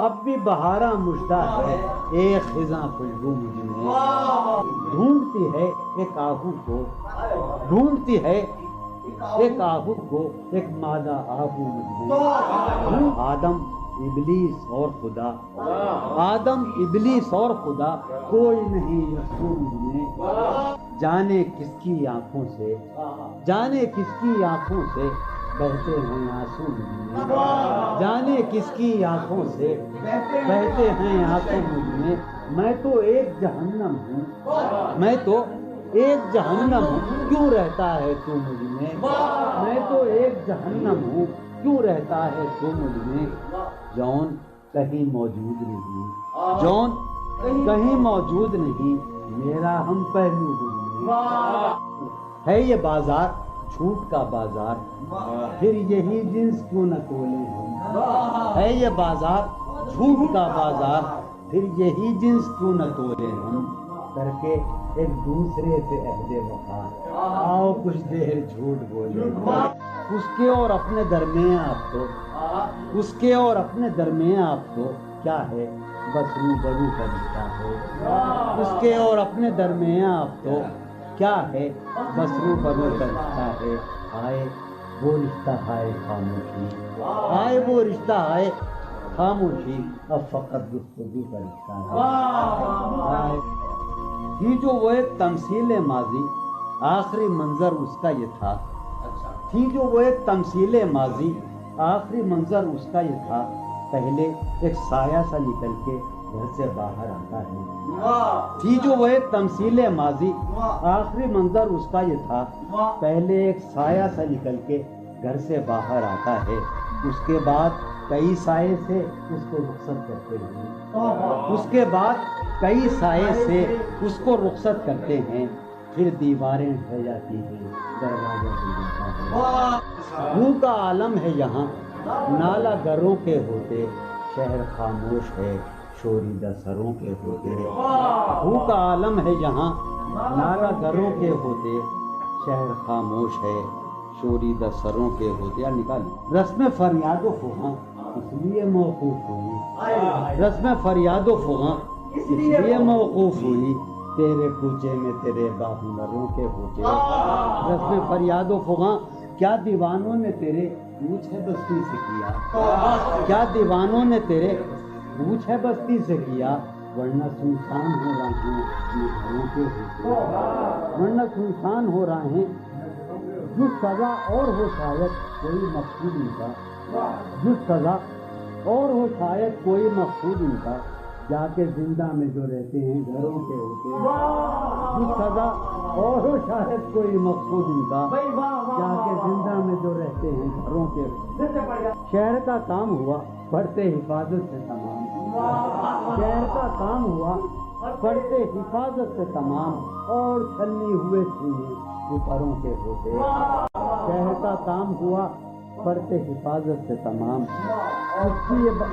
اب بھی بہاراں مشتاق ہے، ایک خزاں خوشبو مجھ میں. ڈھونڈتی ہے ایک آہو کو، ڈھونڈتی ہے ایک آہو کو ایک مادہ آہو مجھ میں، آدم ابلیس اور خدا، آدم ابلیس اور خدا، کوئی نہیں یسوع مجھ میں، جانے کس کی آنکھوں سے، جانے کس کی آنکھوں سے بہتے ہیں آنسو مجھ میں، جانے کس کی آنکھوں سے بہتے ہیں آنسو مجھ میں تو ایک جہنم ہوں، میں تو ایک جہنم ہوں، کیوں رہتا ہے تو مجھ میں تو ایک جہنم ہوں، کیوں رہتا ہے تو مجھ میں، جون کہیں موجود نہیں، جون کہیں موجود نہیں، میرا ہم پہلو مجھ میں، ہے یہ بازار جھوٹ کا بازار، پھر یہی جنس کیوں نہ تولیں ہم، ہے یہ بازار جھوٹ کا بازار، پھر یہی جنس کیوں نہ تولیں ہم، کر کے ایک دوسرے سے عہد وفا، آؤ کچھ دیر جھوٹ بولے، اس کے اور اپنے درمیان آپ تو، اس کے اور اپنے درمیان آپ تو کیا ہے، بس روبرو کا رشتہ ہے، اس کے اور اپنے درمیان آپ تو کیا ہے، بس روبرو کا رشتہ ہے، آئے وہ رشتہ آئے خاموشی، آئے وہ رشتہ آئے خاموشی، اب فقط گفتگو کا رشتہ ہے، تھی جو وہ ایک تمثیل ماضی، آخری منظر اس کا یہ تھا، تھی جو وہ ایک تمثیل ماضی، آخری منظر اس کا یہ تھا، پہلے ایک سایہ سا نکل کے گھر سے باہر آتا ہے، تھی جو وہ ایک تمثیل ماضی، آخری منظر اس کا یہ تھا، پہلے ایک سایہ سا نکل کے گھر سے باہر آتا ہے، اس کے بعد کئی سائے سے اس کو رخصت کرتے ہیں، اس کے بعد کئی سائے سے اس کو رخصت کرتے ہیں، پھر دیواریں ڈھہ جاتی ہیں، دروازہ کھل جاتا ہے، منہ کا عالم ہے یہاں، نالا گروں کے ہوتے، شہر خاموش ہے، شوریدہ سروں کے ہوتے، منہ کا عالم ہے یہاں، نالا گروں کے ہوتے، شہر خاموش ہے، شوریدہ سروں کے ہوتے، نکالی رسم فریاد و فغاں اس لیے موقوف ہوئی، رسم فریاد و فغاں اس لیے موقوف ہوئی، تیرے کوچے میں تیرے باہنروں کے ہوتے، رسم فریاد و فغاں کیا دیوانوں نے تیرے پوچھ ہے بستی سے کیا، کیا دیوانوں نے تیرے پوچھ ہے بستی سے کیا، ورنہ سنسان ہو رہے ہیں گھروں کے ہوتے، ورنہ سنسان ہو رہے ہیں، جو سزا اور ہو شاید کوئی مقصود ان کا، جو سزا اور ہو شاید کوئی مقصود ان کا، جا کے زندہ میں جو رہتے ہیں گھروں کے ہوتے، جو سزا اور ہو شاید کوئی مقصود ان کا، جا کے زندہ میں جو رہتے ہیں گھروں کے ہوتے، شہر کا کام ہوا پڑھتے حفاظت سے تمام، شہر کا کام ہوا پڑھتے حفاظت سے تمام، اور چھلنی ہوئے سینے اوپروں کے ہوتے، شہر کا کام ہوا پڑھتے حفاظت سے تمام، اس کی یہ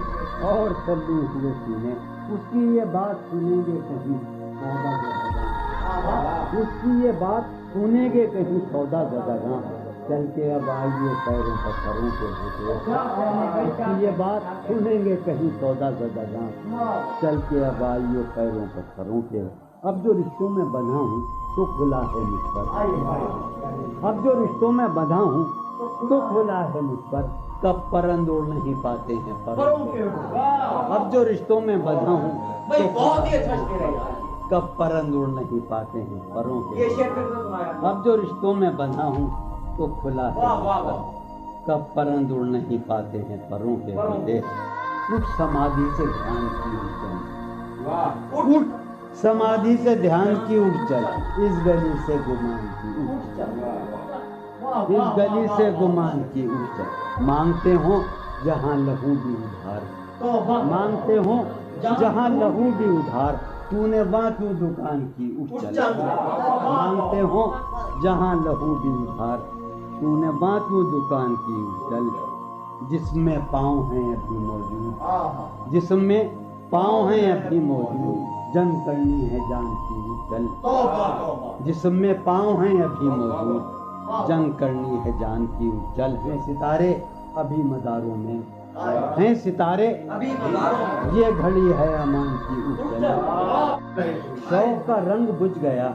اور چھلنی ہوئے سینے، اس کی یہ بات سنیں گے کہیں سودا زدگاں، اس کی یہ بات سنیں گے کہیں سودا زدگاں، چل کے اب آئیے پیروں پر سروں کے ہوتے، اس کی یہ بات سنیں گے کہیں سودا زدگاں، چل کے اب آئیے پیروں پر سروں کے، اب جو رشتوں میں بندھا ہوں تو کھلا ہے مجھ پر، اب جو رشتوں میں بندھا ہوں تو کھلا ہے مجھ پر، کب پرند اڑ نہیں پاتے ہیں پروں کے، اب جو رشتوں میں بندھا ہوں تو کب پرند اڑ نہیں پاتے ہیں پروں کے، اب جو رشتوں میں بندھا ہوں تو کھلا ہے مجھ پر، کب پرند اڑ نہیں پاتے ہیں پروں کے ہوتے، اٹھ سمادھی سے دھیان کی اٹھ چل، اٹھ سمادھی سے دھیان کی اٹھ چل، اس گلی سے گمان کی اٹھ چل، اس گلی سے گمان کی اٹھ چل، مانگتے ہوں جہاں لہو بھی ادھار، مانگتے ہوں جہاں لہو بھی ادھار، تو نے وہاں کیوں دکان کی اٹھ چل، مانگتے ہوں جہاں لہو بھی ادھار، تو نے وہاں کیوں دکان کی اٹھ چل، جسم میں پاؤں ہیں ابھی موجود، جسم میں پاؤں ہیں ابھی موجود، جنگ کرنی ہے جان کی اٹھ چل، جسم میں پاؤں ہیں ابھی موجود، جنگ کرنی ہے جان کی اٹھ چل، ہیں ستارے ابھی مداروں میں، ہیں ستارے یہ گھڑی ہے امان کی اٹھ چل، شوق کا رنگ بجھ گیا،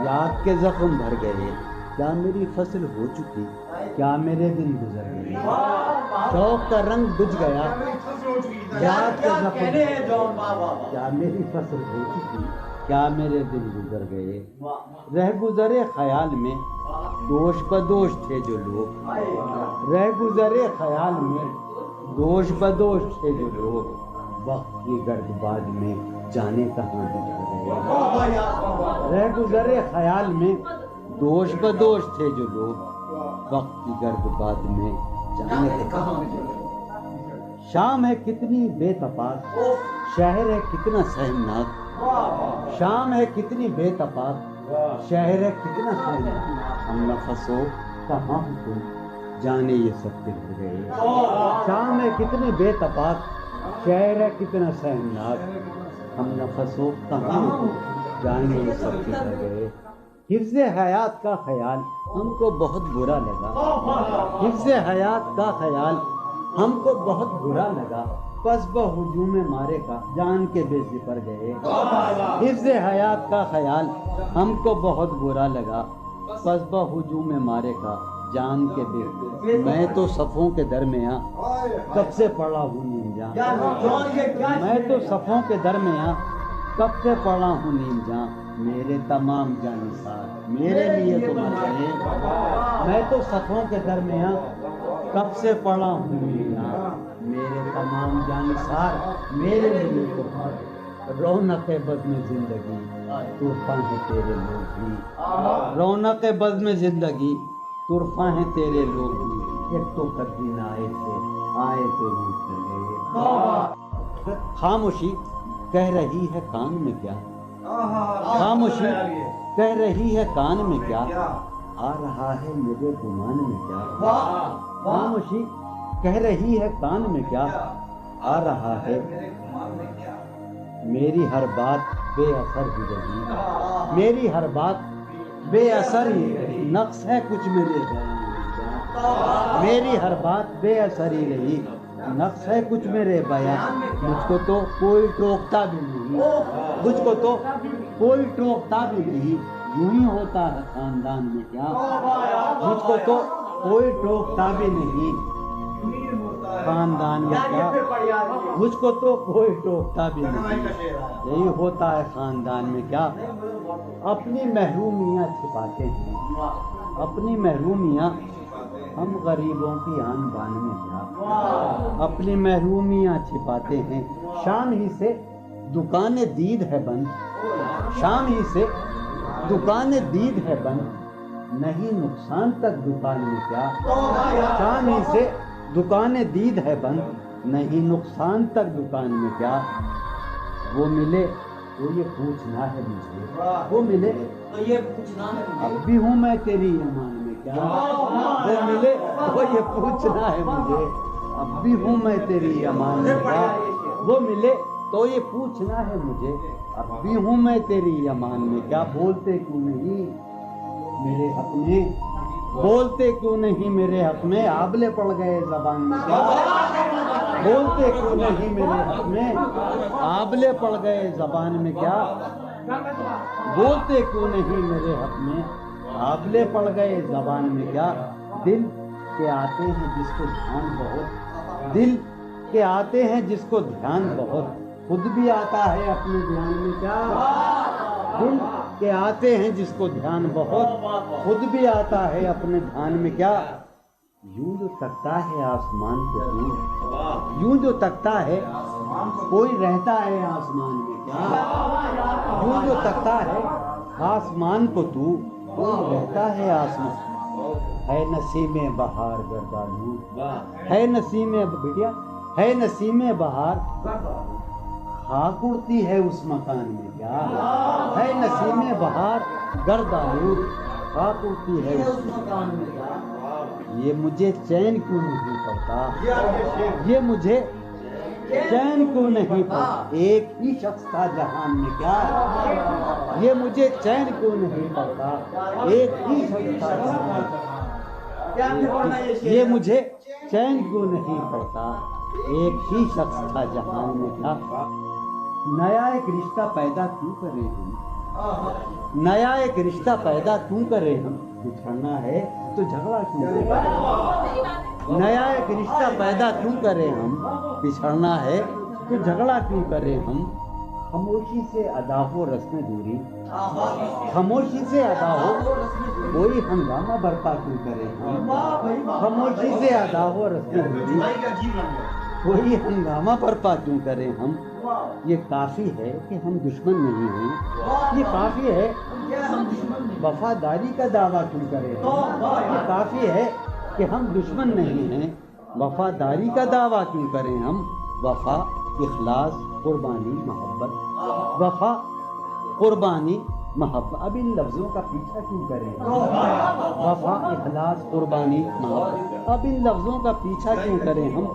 یاد کے زخم بھر گئے، کیا میری فصل ہو چکی، کیا میرے دن گزر گئے، شوق کا رنگ بجھ گیا، یاد کے زخم، کیا میری فصل ہو چکی، کیا میرے دن گزر گئے، رہ گزرے خیال میں دوش بدوش تھے جو لوگ، رہ گزرے خیال میں دوش بدوش تھے جو لوگ، وقت کی گرد باد میں جانے کہاں بچ گئے، رہ گزرے خیال میں دوش بدوش تھے جو لوگ، وقت کی گرد باد میں جانے کہاں بچ گئے، شام ہے کتنی بے تفاق، شہر ہے کتنا سہمناک، شام ہے کتنی بے تفاق، شہر ہے کتنا سہمناک، ہم نفسوں کہاں تم جانے یہ سب بگڑ گئے، شام ہے کتنی بے تفاق، شہر ہے کتنا سہمناک، ہم نفسوں کہاں تم جانے یہ سب بگڑ گئے، حفظ حیات کا خیال ہم کو بہت برا لگا، حفظ حیات کا خیال ہم کو بہت برا لگا، پس بہجوم مارے کا جان کے بے زپر گئے، حفظ حیات کا خیال ہم کو بہت برا لگا، پس بہجوم مارے کا جان کے بے، میں تو صفوں کے درمیاں کب سے پڑا ہوں نیم جاں، میں تو صفوں کے درمیاں کب سے پڑا ہوں نیم جاں، میرے تمام جانسار میرے لیے تو مر گئے، میں تو صفوں کے درمیاں کب سے پڑا ہوں نیم جاں، میرے تمام جانسار میرے لیے تو مر گئے، رونق بزم زندگی طرفہ ہیں تیرے لوگ بھی، رونق بزم زندگی طرفہ ہیں تیرے لوگ بھی، ایک تو قدین آئے تھے آئے تو روٹ چلے، خاموشی کہہ رہی ہے کان میں کیا، خاموشی کہہ رہی ہے کان میں کیا، آ رہا ہے میرے گمان میں کیا، خاموشی کہہ رہی ہے کان میں کیا، آ رہا ہے میری ہر بات بے اثر ہی رہی، میری ہر بات بے اثر ہی رہی، نقص ہے کچھ میرے بیان میں کیا، میری ہر بات بے اثر ہی رہی، نقص ہے کچھ میرے بیان، مجھ کو تو کوئی ٹوکتا بھی نہیں، مجھ کو تو کوئی ٹوکتا بھی نہیں، یوں ہی ہوتا ہے خاندان میں کیا، مجھ کو تو کوئی ٹوکتا بھی نہیں خاندان میں کیا، مجھ کو تو کوئی ٹوکتا بھی نہیں، یہی ہوتا ہے خاندان میں کیا، اپنی محرومیاں چھپاتے ہیں، اپنی محرومیاں ہم غریبوں کی آن بان میں کیا، اپنی محرومیاں چھپاتے ہیں، شام ہی سے دکان دید ہے بند، شام ہی سے دکان دید ہے بند، نہیں نقصان تک دکان میں کیا، شام ہی سے دکان دید ہے بند، نہیں نقصان تک دکان میں کیا، وہ ملے تو یہ پوچھنا ہے مجھے، وہ ملے تو یہ پوچھنا ہے، اب بھی ہوں میں تیری ایمان میں کیا، وہ ملے تو یہ پوچھنا ہے مجھے، اب بھی ہوں میں تیری امان میں کیا، وہ ملے تو یہ پوچھنا ہے مجھے، اب بھی ہوں میں تیری امان میں کیا، بولتے کیوں نہیں میرے حق میں، بولتے کیوں نہیں میرے حق میں، آبلے پڑ گئے زبان میں کیا، بولتے کیوں نہیں میرے حق میں، آبلے پڑ گئے زبان میں کیا، بولتے کیوں نہیں میرے حق میں، آبلے پڑ گئے زبان میں کیا، دل کے آتے ہیں جس کو دھیان بہت، دل کے آتے ہیں جس کو دھیان بہت، خود بھی آتا ہے اپنے دھیان میں کیا، دل کے آتے ہیں جس کو دھیان بہت، خود بھی آتا ہے اپنے دھیان میں کیا، یوں جو تکتا ہے آسمان کو تو، یوں جو تکتا ہے کوئی رہتا ہے آسمان میں کیا، یوں جو تکتا ہے آسمان کو تو، کوئی رہتا ہے آسمان، ہے نسیم بہار گردالو، ہے نسیم بڑھیا، ہے نسیم بہار خاک اڑتی ہے اس مکان میں کیا، ہے نسیم بہار گرد آلود خاک اڑتی ہے اس مکان میں کیا، یہ مجھے چین کیوں نہیں پڑتا، یہ مجھے چین کیوں نہیں پڑتا، ایک ہی شخص تھا جہان میں کیا، یہ مجھے چین کیوں نہیں پڑتا، ایک ہی شخص تھا جہان میں، یہ مجھے چین کیوں نہیں پڑتا، ایک ہی شخص تھا جہان میں کیا، نیا ایک رشتہ پیدا کیوں کرے ہم، نیا ایک رشتہ پیدا کیوں کرے ہم، بچھڑنا ہے تو جھگڑا کیوں کریں؟ نیا ایک رشتہ پیدا کیوں کریں ہم؟ بچھڑنا ہے تو جھگڑا کیوں کریں ہم؟ خاموشی سے ادا ہو رسم دوری، خاموشی سے ادا ہو، کوئی ہنگامہ برپا کیوں کریں ہم؟ خاموشی سے ادا ہو رسم دوری، کوئی ہنگامہ برپا کیوں کریں ہم؟ یہ کافی ہے کہ ہم دشمن نہیں ہیں، یہ کافی ہے وفاداری کا دعویٰ کیوں کریں ہم؟ یہ کافی ہے کہ ہم دشمن نہیں ہیں، وفاداری کا دعویٰ کیوں کریں ہم؟ وفا، اخلاص، قربانی، محبت، وفا، قربانی، محبت، اب ان لفظوں کا پیچھا کیوں کریں ہم؟ وفا، اخلاص، قربانی، محبت، اب ان لفظوں کا پیچھا کیوں کریں ہم؟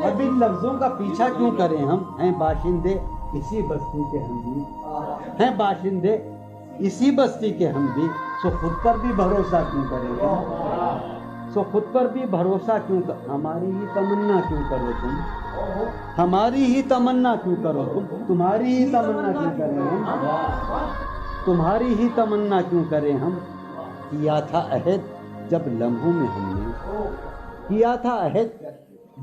اب ان لفظوں کا پیچھا کیوں کریں ہم؟ ہیں باشندے اسی بستی کے ہم بھی، ہیں باشندے اسی بستی کے ہم بھی، سو خود پر بھی بھروسہ کیوں کریں ہم؟ سو خود پر بھی بھروسہ کیوں ہماری ہی تمنا کیوں کرو تم، ہماری ہی تمنا کیوں کرو تم، تمہاری ہی تمنا کیوں کریں ہم، تمہاری ہی تمنا کیوں کریں ہم؟ کیا تھا عہد جب لمحوں میں ہم نے، کیا تھا عہد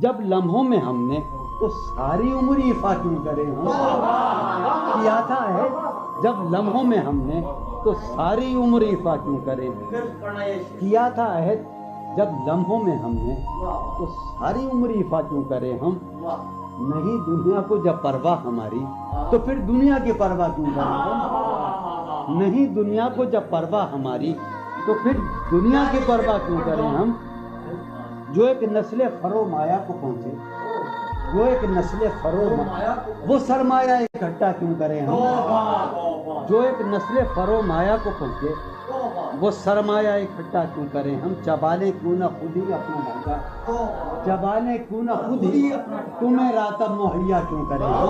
جب لمحوں میں ہم نے، تو ساری عمر ایفا کیوں کریں ہم؟ کیا تھا عہد جب لمحوں میں ہم نے، تو ساری عمر ایفا کیوں کریں؟ کیا تھا عہد جب لمحوں میں ہم نے، تو ساری عمر ایفا کیوں کریں ہم؟ نہیں دنیا کو جب پرواہ ہماری، تو پھر دنیا کی پرواہ کیوں کریں ہم؟ نہیں دنیا کو جب پرواہ ہماری، تو پھر دنیا کی پرواہ کیوں کریں ہم؟ جو ایک نسل فرو مایا کو پہنچے، جو ایک نسل فرو وہ سرمایہ اکٹھا کیوں کریں ہم؟ جو ایک نسل فرو مایا کو پہنچے وہ سرمایہ اکٹھا کیوں کریں ہم؟ چبالیں کیوں نہ خود ہی اپنا ڈھانچہ، چبالیں کیوں نہ خود ہی تمہیں راتب مہیا کیوں کریں ہم؟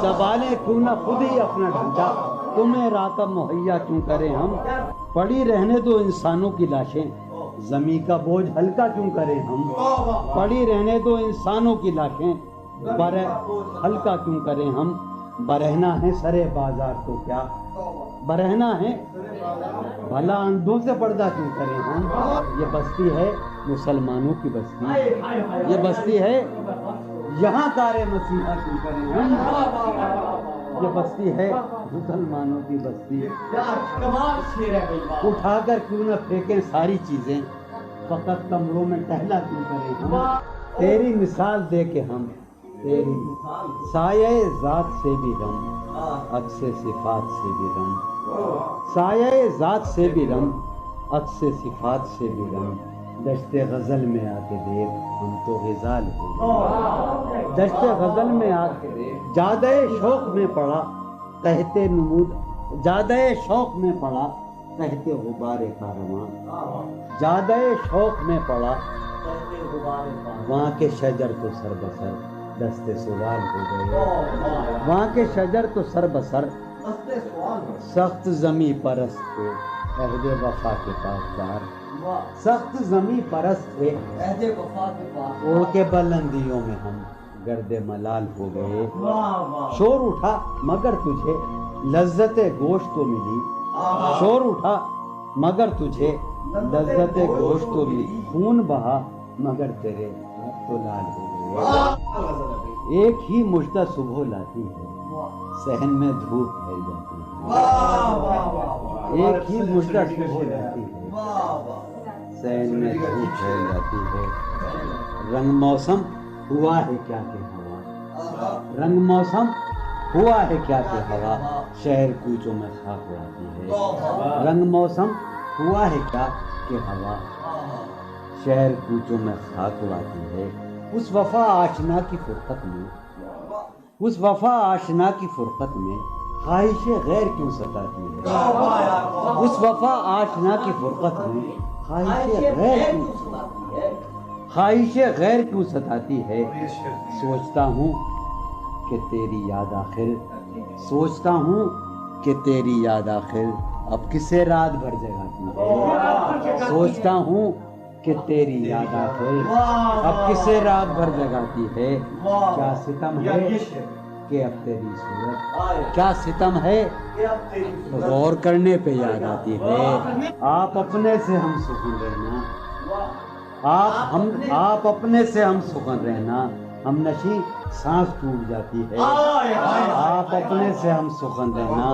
چبالیں کیوں نہ خود ہی اپنا ڈھانچہ، تمہیں راتب مہیا کیوں کریں ہم؟ پڑی رہنے دو انسانوں کی لاشیں، زمین کا بوجھ ہلکا کیوں کریں ہم؟ پڑی رہنے دو انسانوں کی لاشیں، ہلکا کیوں کریں ہم؟ برہنا ہے سرے بازار تو کیا، برہنا ہے بھلا اندھوں سے پردہ کیوں کریں ہم؟ یہ بستی ہے مسلمانوں کی بستی، یہ بستی ہے یہاں کار مسیحا کیوں کریں ہم؟ یہ بستی ہے مسلمانوں کی بستی، اٹھا کر کیوں نہ پھینکیں ساری چیزیں، فقط کمروں میں ٹہلا کیوں کریں ہم؟ تیری مثال دے کے ہم، تیری سایہ ذات سے بھی رم، عکس صفات سے بھی رم، سایہ ذات سے بھی رم، عکس صفات سے بھی رم، دشت غزل میں آ کے دیکھ ہم تو غزال ہو گئے، دشت غزل میں آ کے دیکھ، جادہ شوق میں پڑا تحت نمود، جادہ شوق میں پڑا تحت غبار کارواں، جادہ شوق میں پڑا وہاں کے شجر تو سر بسر دست سوال ہو گئے، وہاں کے شجر تو سر بسر سخت زمیں پرست تھے عہد وفا کے پاسدار، سخت زمیں پرست تھے اڑ کے بلندیوں میں ہم گرد ملال ہو گئے، شور اٹھا مگر تجھے لذت گوشت تو ملی، شور اٹھا مگر تجھے لذت گوشت تو ملی، خون بہا مگر تیرے تو لال ہو گئے، ایک ہی مژدہ صبح لاتی ہے صحن میں دھوپ پھیل جاتی ہے، ایک ہی مژدہ صبح لاتی ہے صحن میں دھوپ پھیل جاتی ہے، رنگ موسم ہوا ہے کیا کہ ہوا، رنگ موسم ہوا ہے کیا کہ ہوا شہر کوچوں میں خاک اڑاتی ہے، رنگ موسم ہوا ہے کیا کہ ہوا شہر کوچوں میں خاک اڑاتی ہے، اس وفا آشنا کی فرقت میں، اس وفا آشنا کی فرقت میں خواہش غیر کیوں ستاتی ہے، اس وفا آشنا کی فرقت میں خواہش غیر کیوں ستاتی ہے، سوچتا ہوں کہ تیری یاد آخر، سوچتا ہوں کہ تیری یاد آخر اب کسے رات بھر جگاتی ہے، سوچتا ہوں کہ تیری یاد آخر اب کسے رات بھر جگاتی ہے، کیا ستم ہے کہ اب تیری صورت کیا ستم ہے غور کرنے پہ یاد آتی ہے. آپ اپنے سے ہم سخن رہنا آپ اپنے سے ہم سخن رہنا ہم نشی سانس ٹوٹ جاتی ہے. آپ اپنے سے ہم سخن رہنا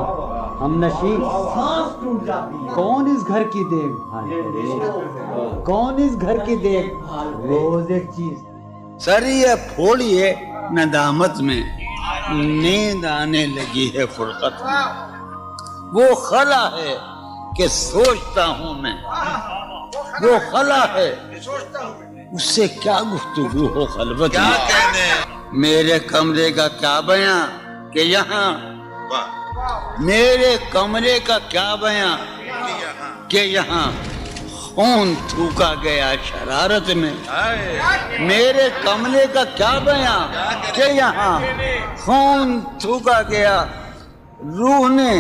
ہم نشی سانس ٹوٹ جاتی ہے. کون اس گھر کی دیکھ بھال کرے کون اس گھر کی دیکھ بھال روز ایک چیز سر یہ پھوڑیے ندامت میں نیند آنے لگی ہے فرقت میں. وہ خلا ہے کہ سوچتا ہوں میں وہ خلا ہے اس سے کیا گفتگو ہو خلوت کیا میں. کہنے میرے کمرے کا کیا بیاں کہ یہاں میرے کمرے کا کیا بیاں کہ یہاں خون تھوکا گیا شرارت میں. میرے کمرے کا کیا بیاں کہ یہاں خون تھوکا گیا روح نے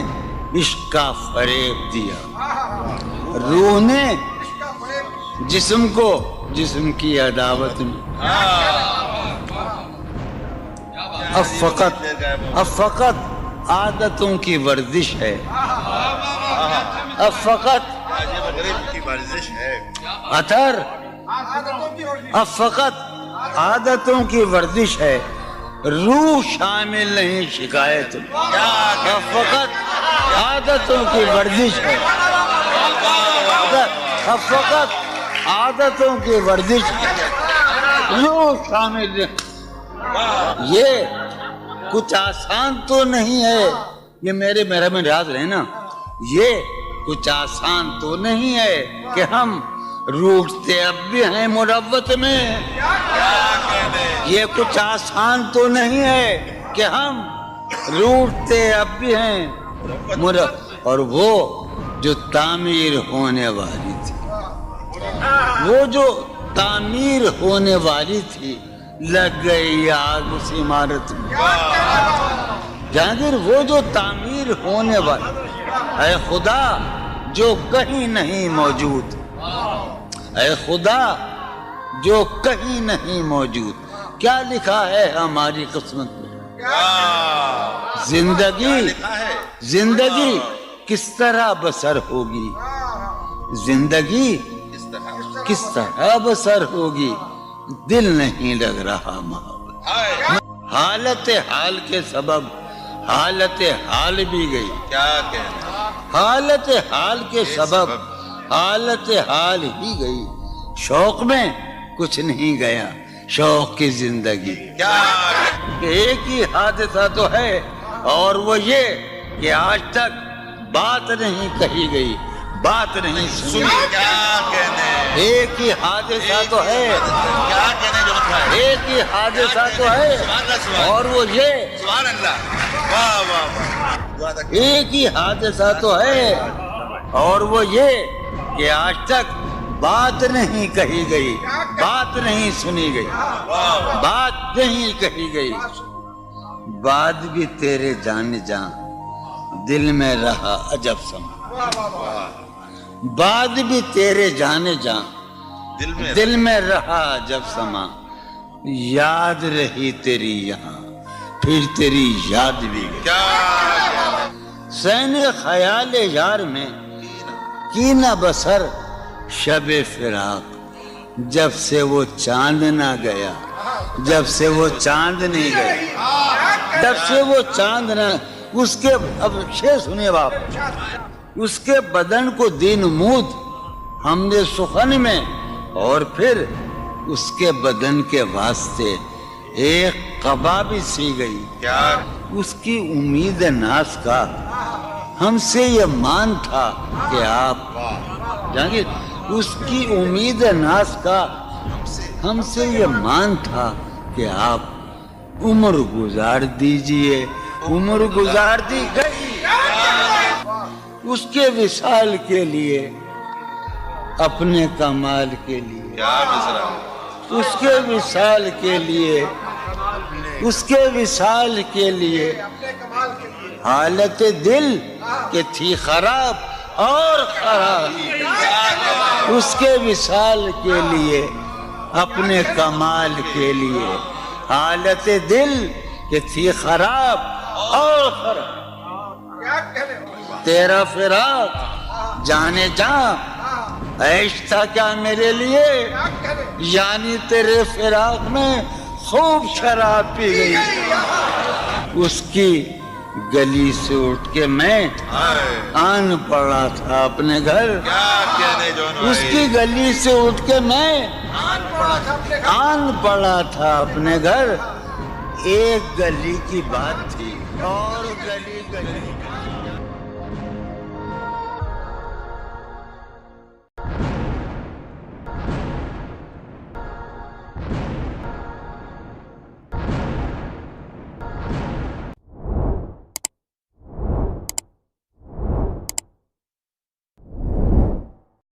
عشق کا فریب دیا. روح نے جسم کو جسم کی عداوت میں. اب فقط عادتوں کی ورزش ہے. اب فقط مغرب کی ورزش ہے. اثر اب فقط عادتوں کی ورزش ہے. روح شامل نہیں شکایت میں. اب فقط عادتوں کی ورزش ہے. اب فقط عادتوں کی ورزش روح شامل نہیں. یہ کچھ آسان تو نہیں ہے. یہ میرا میں یاد رہے نا یہ کچھ آسان تو نہیں ہے کہ ہم روٹتے اب بھی ہیں مروت میں. یہ کچھ آسان تو نہیں ہے کہ ہم روٹتے اب بھی ہیں اور وہ جو تعمیر ہونے والی تھی وہ جو تعمیر ہونے والی تھی لگ گئی آگ اس عمارت میں. جہانگیر وہ جو تعمیر ہونے والی اے خدا جو کہیں نہیں موجود اے خدا جو کہیں نہیں موجود کیا لکھا ہے ہماری قسمت میں. زندگی کس طرح بسر ہوگی زندگی کس طرح بسر ہوگی دل نہیں لگ رہا محبت. حالت حال کے سبب حالت حال بھی گئی. کیا کہنے حالت حال کے سبب حالت حال ہی گئی. شوق میں کچھ نہیں گیا شوق کی زندگی. ایک ہی حادثہ تو ہے اور وہ یہ کہ آج تک بات نہیں کہی گئی بات نہیں سنی. کیا کہنے ایک ہی حادثہ تو ہے کیا کہنے جو ہے ایک ہی حادثہ تو ہے اور وہ یہ سبحان اللہ. واہ واہ واہ. ایک ہی حادثہ تو ہے اور وہ یہ کہ آج تک بات نہیں کہی گئی بات نہیں سنی گئی بات نہیں کہی گئی. بات بھی تیرے جان جان دل میں رہا عجب سما. بات بھی تیرے جانے جان دل میں رہا عجب سما. یاد رہی تیری یہاں پھر تیری یاد بھی گئی. سین خیال یار میں کی نہ بسر شب فراق جب سے وہ چاند نہ گیا جب سے وہ چاند نہیں گیا جب سے وہ چاند نہ اس کے اب شعر سنیے باپ. اس کے بدن کو دین مود ہم نے سخن میں اور پھر اس کے بدن کے واسطے ایک قبا بھی سی گئی. اس کی امید ناز کا ہم سے یہ مان تھا کہ آپ جانگیر اس کی امید ناز کا ہم سے یہ مان تھا کہ آپ عمر گزار دیجئے. عمر گزار دی گئی اس کے وصال کے لیے اپنے کمال کے لیے اس کے وصال کے لیے اس کے وصال کے لیے. حالت دل کہ تھی خراب اور خراب اس کے وصال کے لیے اپنے کمال کے لیے. حالت دل کہ تھی خراب اور خراب. تیرا فراق جانے جاں عیش تھا کیا میرے لیے, یعنی تیرے فراق میں خوب شراب پی گئی. اس کی گلی سے اٹھ کے میں آن پڑا تھا اپنے گھر. اس کی گلی سے اٹھ کے میں آن پڑا تھا اپنے گھر. ایک گلی کی بات تھی اور گلی